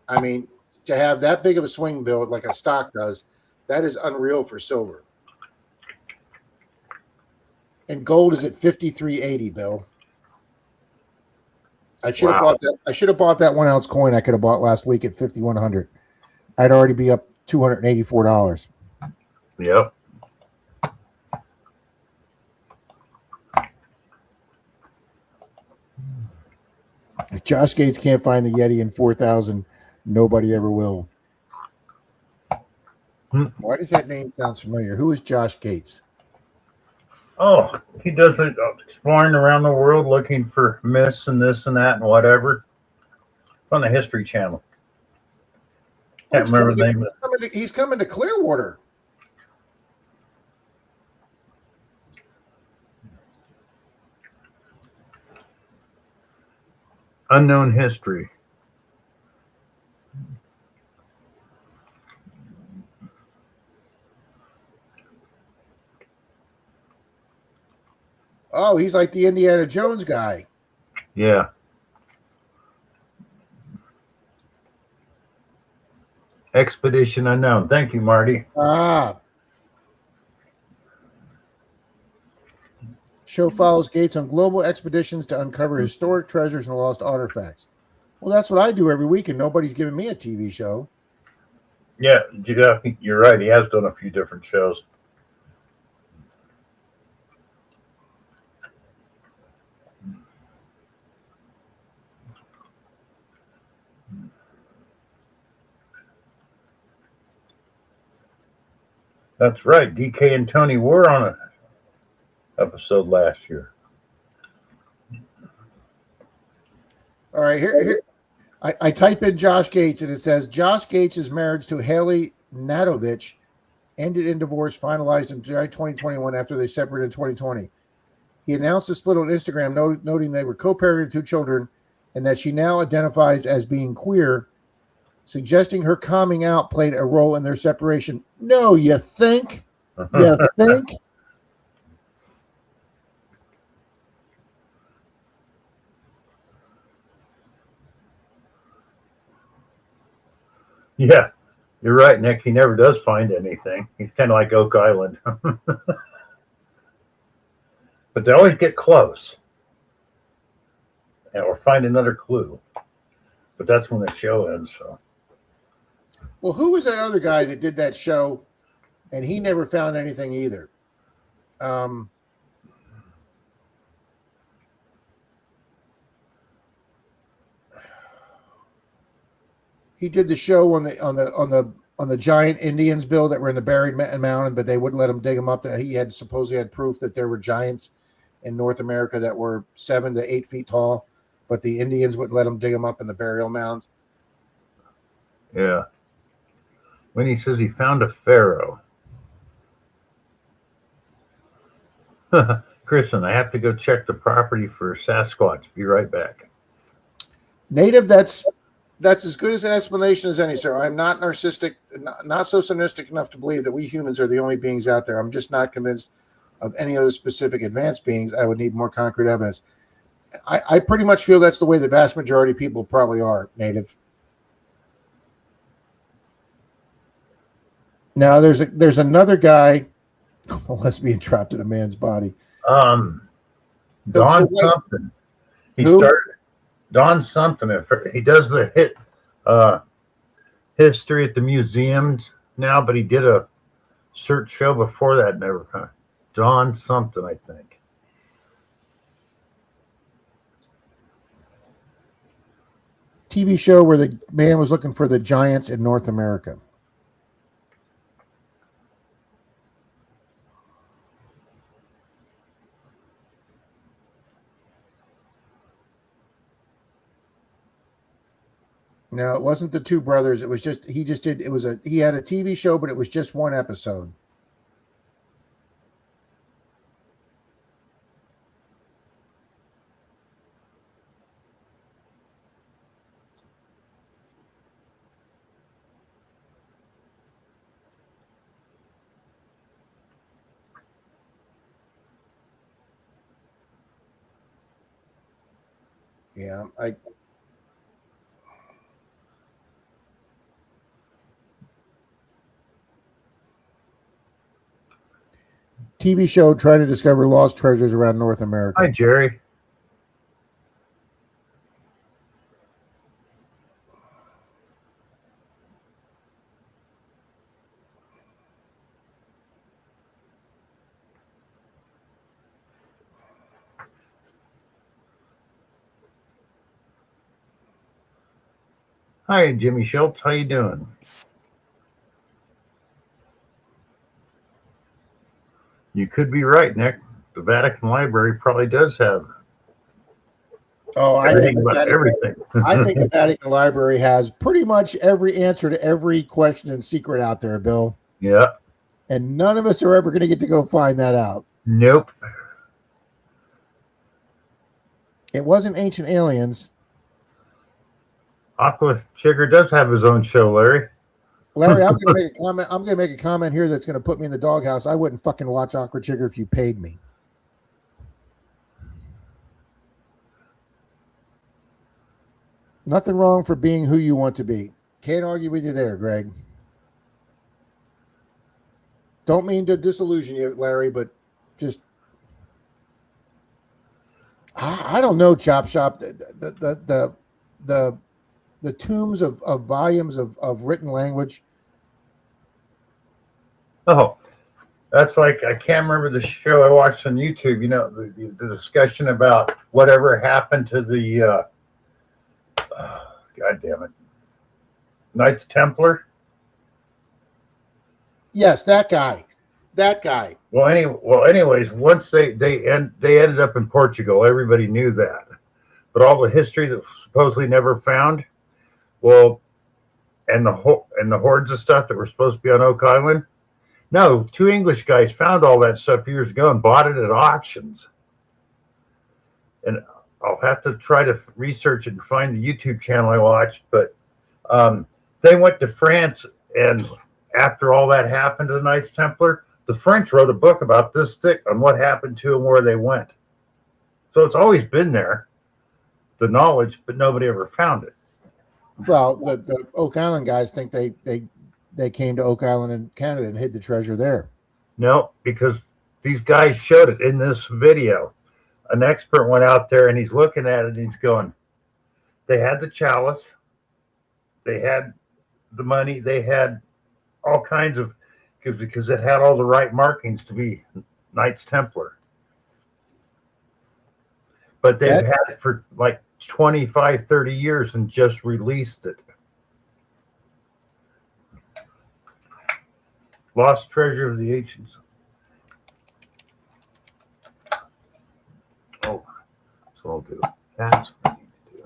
I mean, to have that big of a swing, Bill, like a stock does, that is unreal for silver. And gold is at 53.80, Bill. I should have bought that. I should have bought that 1 ounce coin I could have bought last week at 5,100. I'd already be up $284. Yep. If Josh Gates can't find the Yeti in 4,000, nobody ever will. Why does that name sound familiar? Who is Josh Gates? Oh, he does it exploring around the world looking for myths and this and that and whatever. On the History Channel. Can't remember the name. He's coming to Clearwater. Unknown History. Oh, he's like the Indiana Jones guy. Yeah. Expedition Unknown. Thank you, Marty. Show follows Gates on global expeditions to uncover historic treasures and lost artifacts. Well, that's what I do every week, and nobody's giving me a TV show. Yeah, you're right. He has done a few different shows. That's right. DK and Tony were on an episode last year. All right, here I type in Josh Gates, and it says Josh Gates' marriage to Haley Nadovich ended in divorce, finalized in July 2021 after they separated in 2020. He announced the split on Instagram, noting they were co-parenting 2 children and that she now identifies as being queer, suggesting her coming out played a role in their separation. No, you think? You think? Yeah, you're right, Nick. He never does find anything. He's kind of like Oak Island. But they always get close or find another clue. But that's when the show ends. So. Well, who was that other guy that did that show and he never found anything either? He did the show on the giant Indians, Bill, that were in the buried mountain, but they wouldn't let him dig them up. That he had supposedly had proof that there were giants in North America that were 7 to 8 feet tall, but the Indians wouldn't let them dig them up in the burial mounds. Yeah. When he says he found a pharaoh. Kristen, I have to go check the property for Sasquatch. Be right back. Native, that's as good as an explanation as any, sir. I'm not narcissistic, not so cynical enough to believe that we humans are the only beings out there. I'm just not convinced of any other specific advanced beings. I would need more concrete evidence. I pretty much feel that's the way the vast majority of people probably are, Native. Now there's another guy, unless being trapped in a man's body. Don something. He Who? started Don something. He does the history at the museums now, but he did a search show before that. Never. Don something, I think. TV show where the man was looking for the giants in North America. No, it wasn't the two brothers. It was just he had a TV show, but it was just one episode. Yeah, TV show trying to discover lost treasures around North America. Hi, Jerry. Hi, Jimmy Schultz. How you doing? You could be right, Nick. The Vatican Library probably does have everything. I think the Vatican Library has pretty much every answer to every question and secret out there, Bill. Yeah. And none of us are ever going to get to go find that out. Nope. It wasn't Ancient Aliens. Aqua Sugar does have his own show, Larry. Larry, I'm going to make a comment. I'm going to make a comment here that's going to put me in the doghouse. I wouldn't fucking watch Aqua Sugar if you paid me. Nothing wrong for being who you want to be. Can't argue with you there, Greg. Don't mean to disillusion you, Larry, but just I don't know, Chop Shop. The tombs of volumes of written language. Oh, that's like, I can't remember the show I watched on YouTube. You know, the discussion about whatever happened to the God damn it, Knights Templar. Yes, that guy. Well, anyways, once they ended up in Portugal, everybody knew that. But all the history that was supposedly never found, well, and the hordes of stuff that were supposed to be on Oak Island. No, 2 English guys found all that stuff years ago and bought it at auctions. And I'll have to try to research it and find the YouTube channel I watched. But they went to France, and after all that happened to the Knights Templar, the French wrote a book about this thick on what happened to them, where they went. So it's always been there, the knowledge, but nobody ever found it. Well, the Oak Island guys think they came to Oak Island in Canada and hid the treasure there. No, because these guys showed it in this video. An expert went out there and he's looking at it and he's going, they had the chalice, they had the money, they had all kinds of, because it had all the right markings to be Knights Templar. But they've had it for like 25, 30 years and just released it. Lost treasure of the ancients. Oh, that's what I'll do. That's what I need to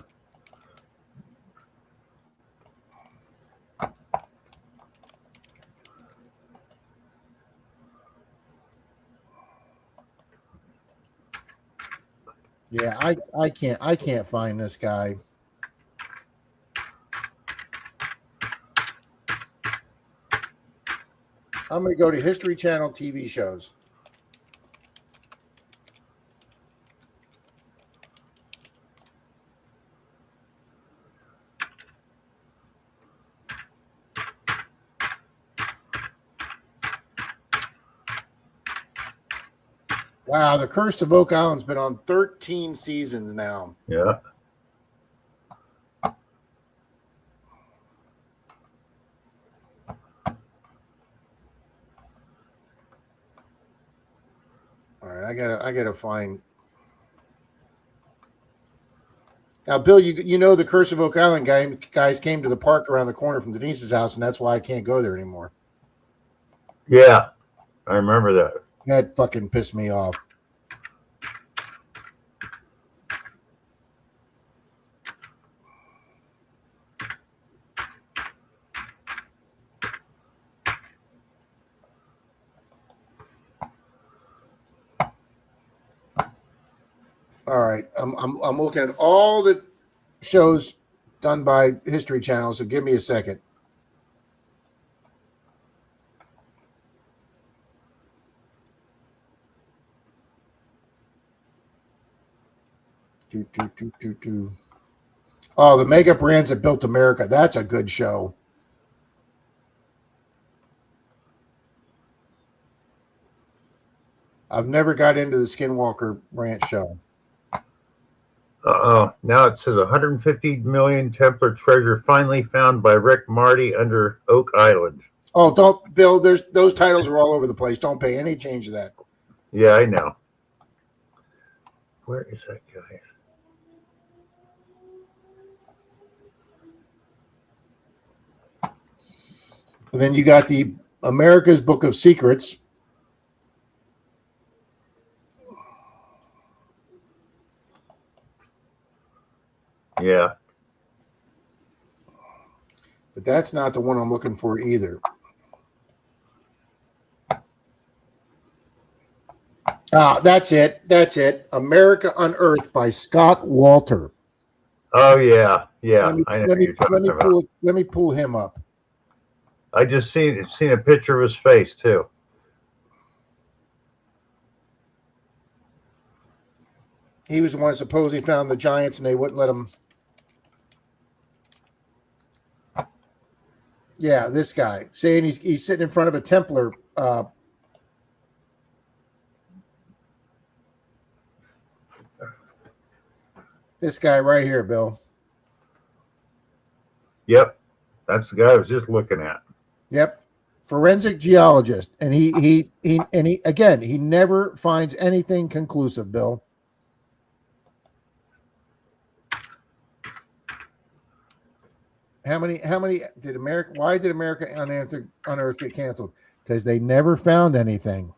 do. Yeah, I can't find this guy. I'm going to go to History Channel TV shows. Wow, The Curse of Oak Island's been on 13 seasons now. Yeah. All right, I gotta find. Now, Bill, you know the Curse of Oak Island guys came to the park around the corner from Denise's house, and that's why I can't go there anymore. Yeah, I remember that. That fucking pissed me off. All right, I'm looking at all the shows done by History Channel, so give me a second. Oh, the Mega Brands That Built America. That's a good show. I've never got into the Skinwalker Ranch show. Uh-oh. Now it says 150 million Templar treasure finally found by Rick Marty under Oak Island. Oh, don't, Bill. Those titles are all over the place. Don't pay any change to that. Yeah, I know. Where is that guy? And then you got the America's Book of Secrets. Yeah. But that's not the one I'm looking for either. Ah, that's it. That's it. America Unearthed by Scott Walter. Oh, yeah. Yeah, I know what you're talking about. Let me pull him up. I just seen a picture of his face, too. He was the one who supposedly found the giants, and they wouldn't let him. Yeah, this guy saying he's sitting in front of a Templar. This guy right here, Bill. Yep, that's the guy I was just looking at. Yep, forensic geologist, and he again, he never finds anything conclusive, Bill. How many did America? Why did America Unearthed get canceled? Because they never found anything.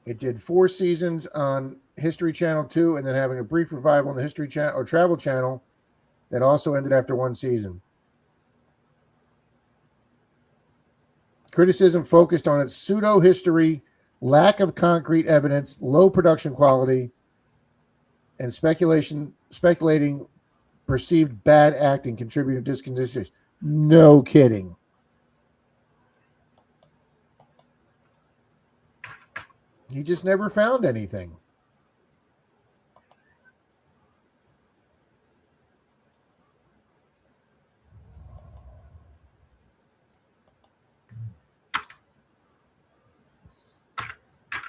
It did 4 seasons on History Channel 2, and then having a brief revival on the History Channel or Travel Channel that also ended after 1 season. Criticism focused on its pseudo history, lack of concrete evidence, low production quality, and speculating perceived bad acting contributed to discontinuation. No kidding. He just never found anything.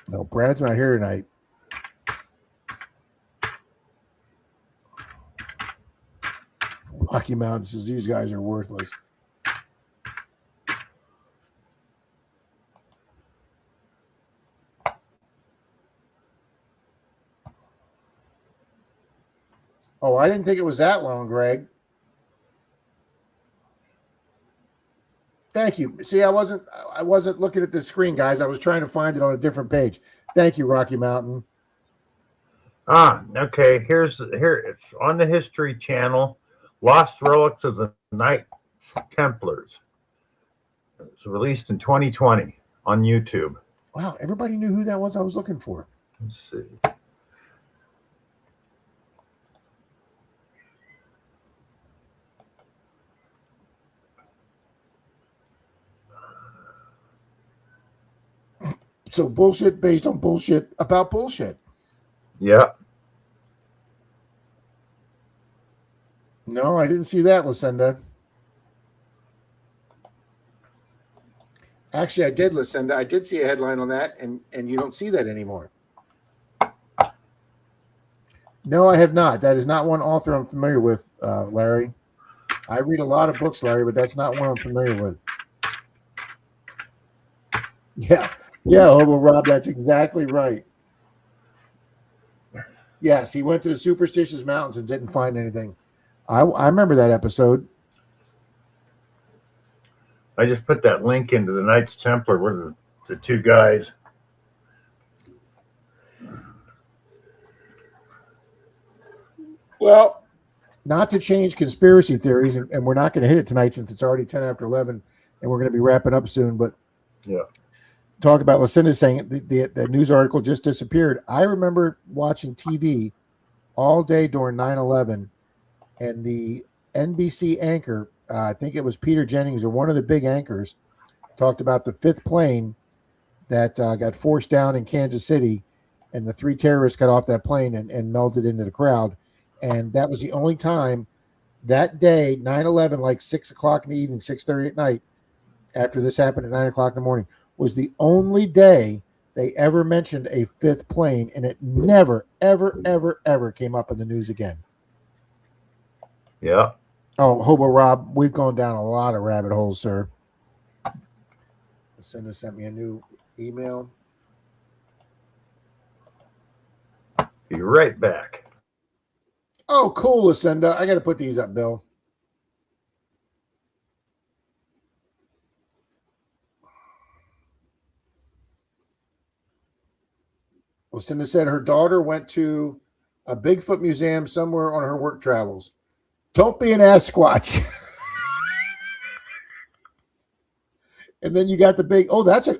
No, Brad's not here tonight. Rocky Mountain says these guys are worthless. Oh, I didn't think it was that long, Greg. Thank you. See, I wasn't looking at the screen, guys. I was trying to find it on a different page. Thank you, Rocky Mountain. Okay. Here it's on the History Channel. Lost Relics of the Knights Templars. It was released in 2020 on YouTube. Wow, everybody knew who that was I was looking for. Let's see. So bullshit based on bullshit about bullshit. Yeah. No, I didn't see that, Lucinda. Actually, I did, Lucinda. I did see a headline on that, and you don't see that anymore. No, I have not. That is not one author I'm familiar with, Larry. I read a lot of books, Larry, but that's not one I'm familiar with. Yeah. Yeah, oh, well, Rob, that's exactly right. Yes, he went to the Superstitious Mountains and didn't find anything. I remember that episode. I just put that link into the Knights Templar where the two guys. Well, not to change conspiracy theories, and we're not going to hit it tonight since it's already 10 after 11, and we're going to be wrapping up soon, but Yeah. talk about Lucinda saying the news article just disappeared. I remember watching TV all day during 9/11, and the NBC anchor, I think it was Peter Jennings or one of the big anchors, talked about the fifth plane that got forced down in Kansas City, and the three terrorists got off that plane and melted into the crowd. And that was the only time that day, 9/11, like 6 o'clock in the evening, 6:30 at night, after this happened at 9 o'clock in the morning, was the only day they ever mentioned a fifth plane, and it never, ever, ever, ever came up in the news again. Yeah. Oh, Hobo Rob, we've gone down a lot of rabbit holes, sir. Lucinda sent me a new email. Be right back. Oh, cool, Lucinda. I got to put these up, Bill. Lucinda said her daughter went to a Bigfoot museum somewhere on her work travels. Don't be an Sasquatch. And then you got the big,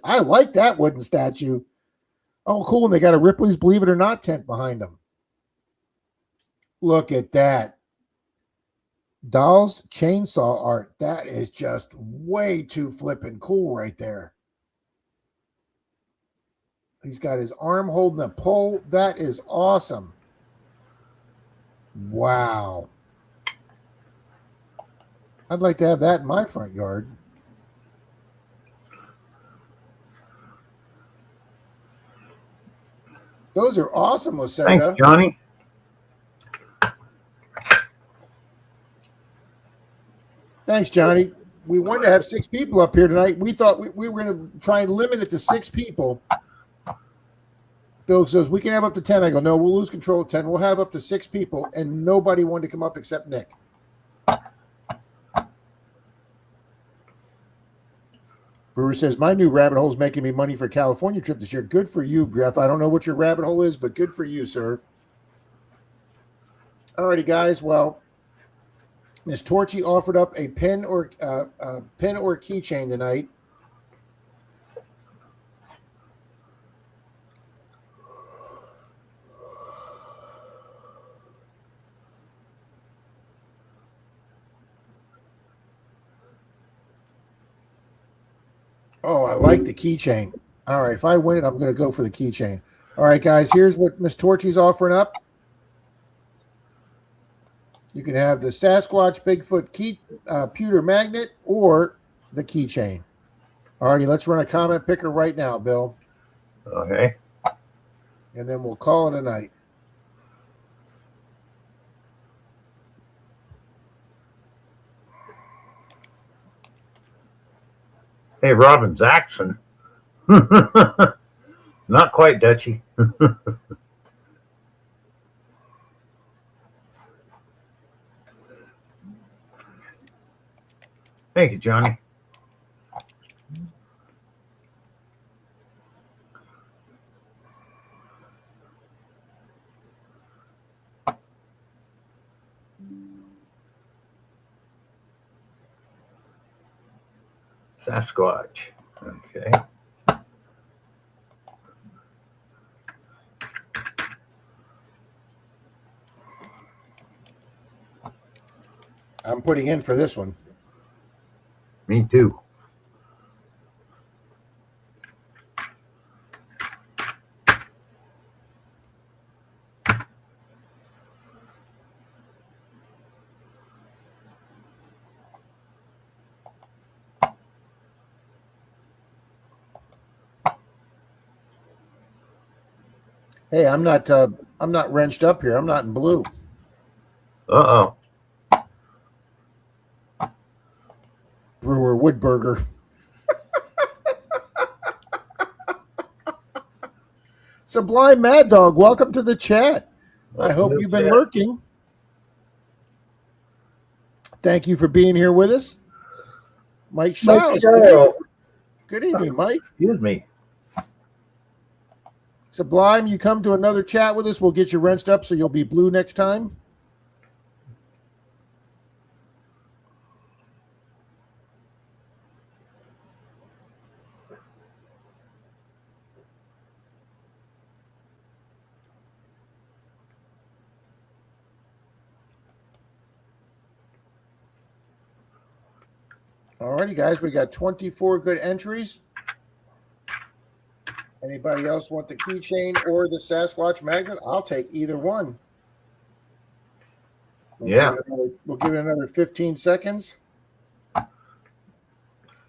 I like that wooden statue. Oh, cool. And they got a Ripley's Believe It or Not tent behind them. Look at that. Doll's chainsaw art. That is just way too flippin' cool right there. He's got his arm holding a pole. That is awesome. Wow. I'd like to have that in my front yard. Those are awesome, Lucinda. Thanks, Johnny. Thanks, Johnny. We wanted to have 6 people up here tonight. We thought we were going to try and limit it to 6 people. Bill says, we can have up to 10. I go, no, we'll lose control of 10. We'll have up to 6 people, and nobody wanted to come up except Nick. Brewer says, my new rabbit hole is making me money for a California trip this year. Good for you, Jeff. I don't know what your rabbit hole is, but good for you, sir. All righty, guys. Well, Miss Torchy offered up a pin or keychain tonight. Oh, I like the keychain. All right, if I win it, I'm going to go for the keychain. All right, guys, here's what Miss Torchy's offering up. You can have the Sasquatch Bigfoot pewter magnet or the keychain. All righty, let's run a comment picker right now, Bill. Okay. And then we'll call it a night. Hey, Robin's accent. Not quite Dutchy. Thank you, Johnny. Sasquatch. Okay. I'm putting in for this one. Me too. Hey, I'm not wrenched up here. I'm not in blue. Uh-oh. Brewer Woodburger. Sublime Mad Dog, welcome to the chat. I hope you've been lurking. Thank you for being here with us. Mike Shiles. Good evening, Mike. Excuse me. Sublime, you come to another chat with us. We'll get you wrenched up so you'll be blue next time. Alrighty, guys, we got 24 good entries. Anybody else want the keychain or the Sasquatch magnet? I'll take either one. We'll give it another 15 seconds.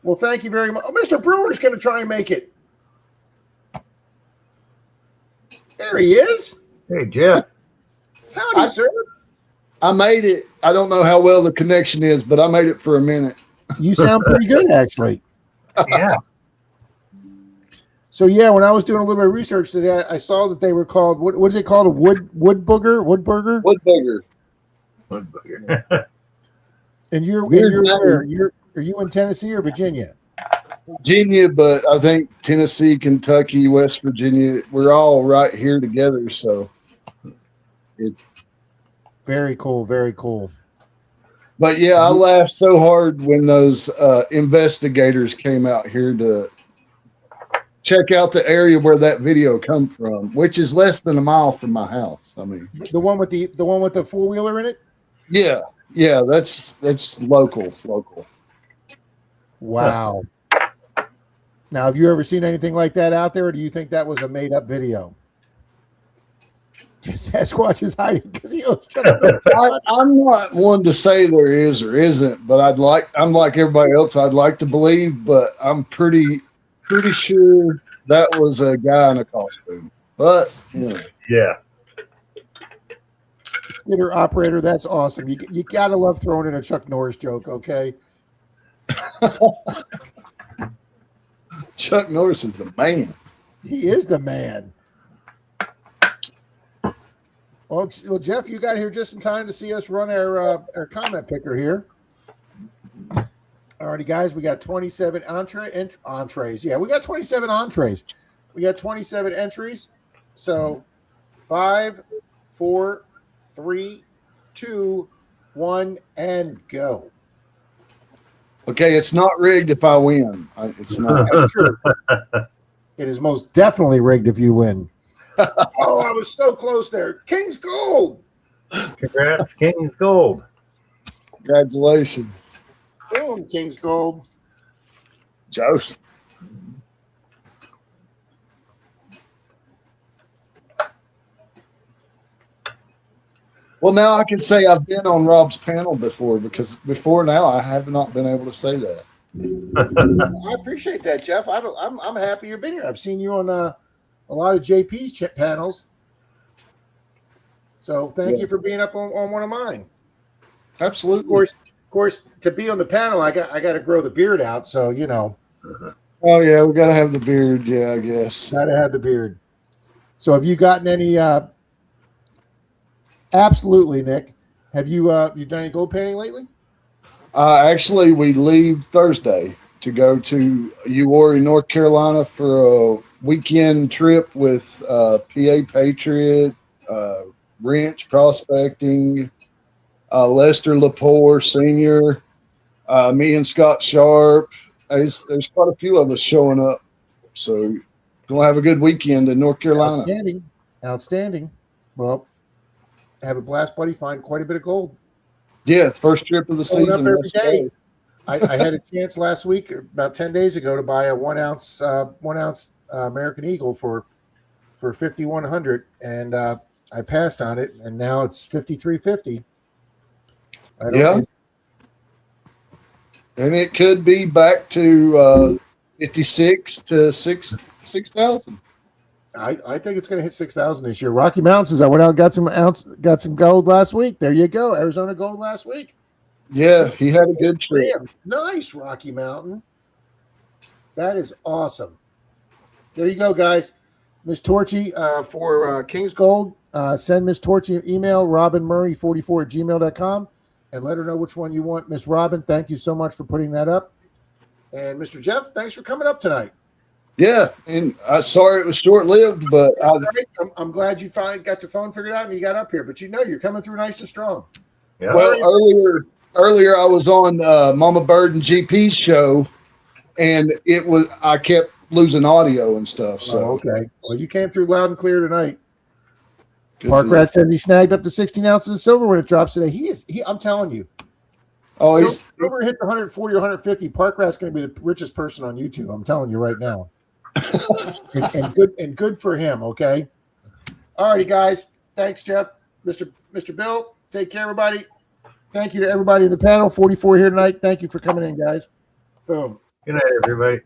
Well, thank you very much. Oh, Mr. Brewer's going to try and make it. There he is. Hey, Jeff. Howdy, sir. I made it. I don't know how well the connection is, but I made it for a minute. You sound pretty good, actually. Yeah. So, yeah, when I was doing a little bit of research today, I saw that they were called, what is it called? A wood booger? Woodburger? Woodburger. Woodburger. And you're where? Are you in Tennessee or Virginia? Virginia, but I think Tennessee, Kentucky, West Virginia, we're all right here together. So it's very cool. Very cool. But yeah, I laughed so hard when those investigators came out here to check out the area where that video come from, which is less than a mile from my house. I mean, the one with the 4-wheeler in it. Yeah, that's local. Wow. Now, have you ever seen anything like that out there, or do you think that was a made-up video? Sasquatch is hiding because he owes I'm not one to say there is or isn't, but I'm like everybody else. I'd like to believe, but I'm pretty sure that was a guy in a costume. But yeah. Skitter operator, that's awesome. You gotta love throwing in a Chuck Norris joke, okay? Chuck Norris is the man. He is the man. Well, Jeff, you got here just in time to see us run our comment picker here. Alrighty, guys, we got 27 entrees. Yeah, we got 27 entrees. We got 27 entries. So 5, 4, 3, 2, 1, and go. Okay, it's not rigged if I win. It's not. That's true. It is most definitely rigged if you win. Oh, I was so close there. King's Gold. Congrats, King's Gold. Congratulations. Boom, King's Gold. Joseph. Well, now I can say I've been on Rob's panel before, because before now I have not been able to say that. I appreciate that, Jeff. I'm happy you've been here. I've seen you on a lot of JP's panels. So thank you for being up on one of mine. Absolutely. Of course, to be on the panel, I got to grow the beard out. So Oh yeah, we gotta have the beard. Yeah, I guess. Gotta have the beard. So have you gotten any? Absolutely, Nick. Have you done any gold painting lately? Actually, we leave Thursday to go to Uwharrie, North Carolina for a weekend trip with PA Patriot, Wrench Prospecting, Lester Lepore Sr., me and Scott Sharp. There's quite a few of us showing up. So gonna have a good weekend in North Carolina. Outstanding. Outstanding. Well, have a blast, buddy. Find quite a bit of gold. Yeah, first trip of the Going up season. every Let's day. go. I had a chance last week, about 10 days ago, to buy a 1 ounce American Eagle for 5,100, and I passed on it, and now it's 5,350. Yeah. And it could be back to 56 to 6,000. I think it's going to hit 6,000 this year. Rocky Mountain says I went out and got some gold last week. There you go, Arizona gold last week. Yeah, he had a good trip. Nice, Rocky Mountain. That is awesome. There you go, guys. Miss Torchy for King's Gold. Send Miss Torchy an email, robinmurray44@gmail.com, and let her know which one you want. Miss Robin, thank you so much for putting that up. And Mr. Jeff, thanks for coming up tonight. Yeah, and sorry it was short-lived, but I'm glad you finally got your phone figured out and you got up here. But you're coming through nice and strong. Yeah. Well, earlier I was on Mama Bird and GP's show, and I kept losing audio and stuff. So okay. Well, you came through loud and clear tonight. Good Parkrat says he snagged up to 16 ounces of silver when it drops today. I'm telling you. Oh, silver hits 140 or 150. Parkrat's going to be the richest person on YouTube. I'm telling you right now. and good for him. Okay. All righty, guys. Thanks, Jeff. Mr. Bill, take care, everybody. Thank you to everybody in the panel. 44 here tonight. Thank you for coming in, guys. Boom. Good night, everybody.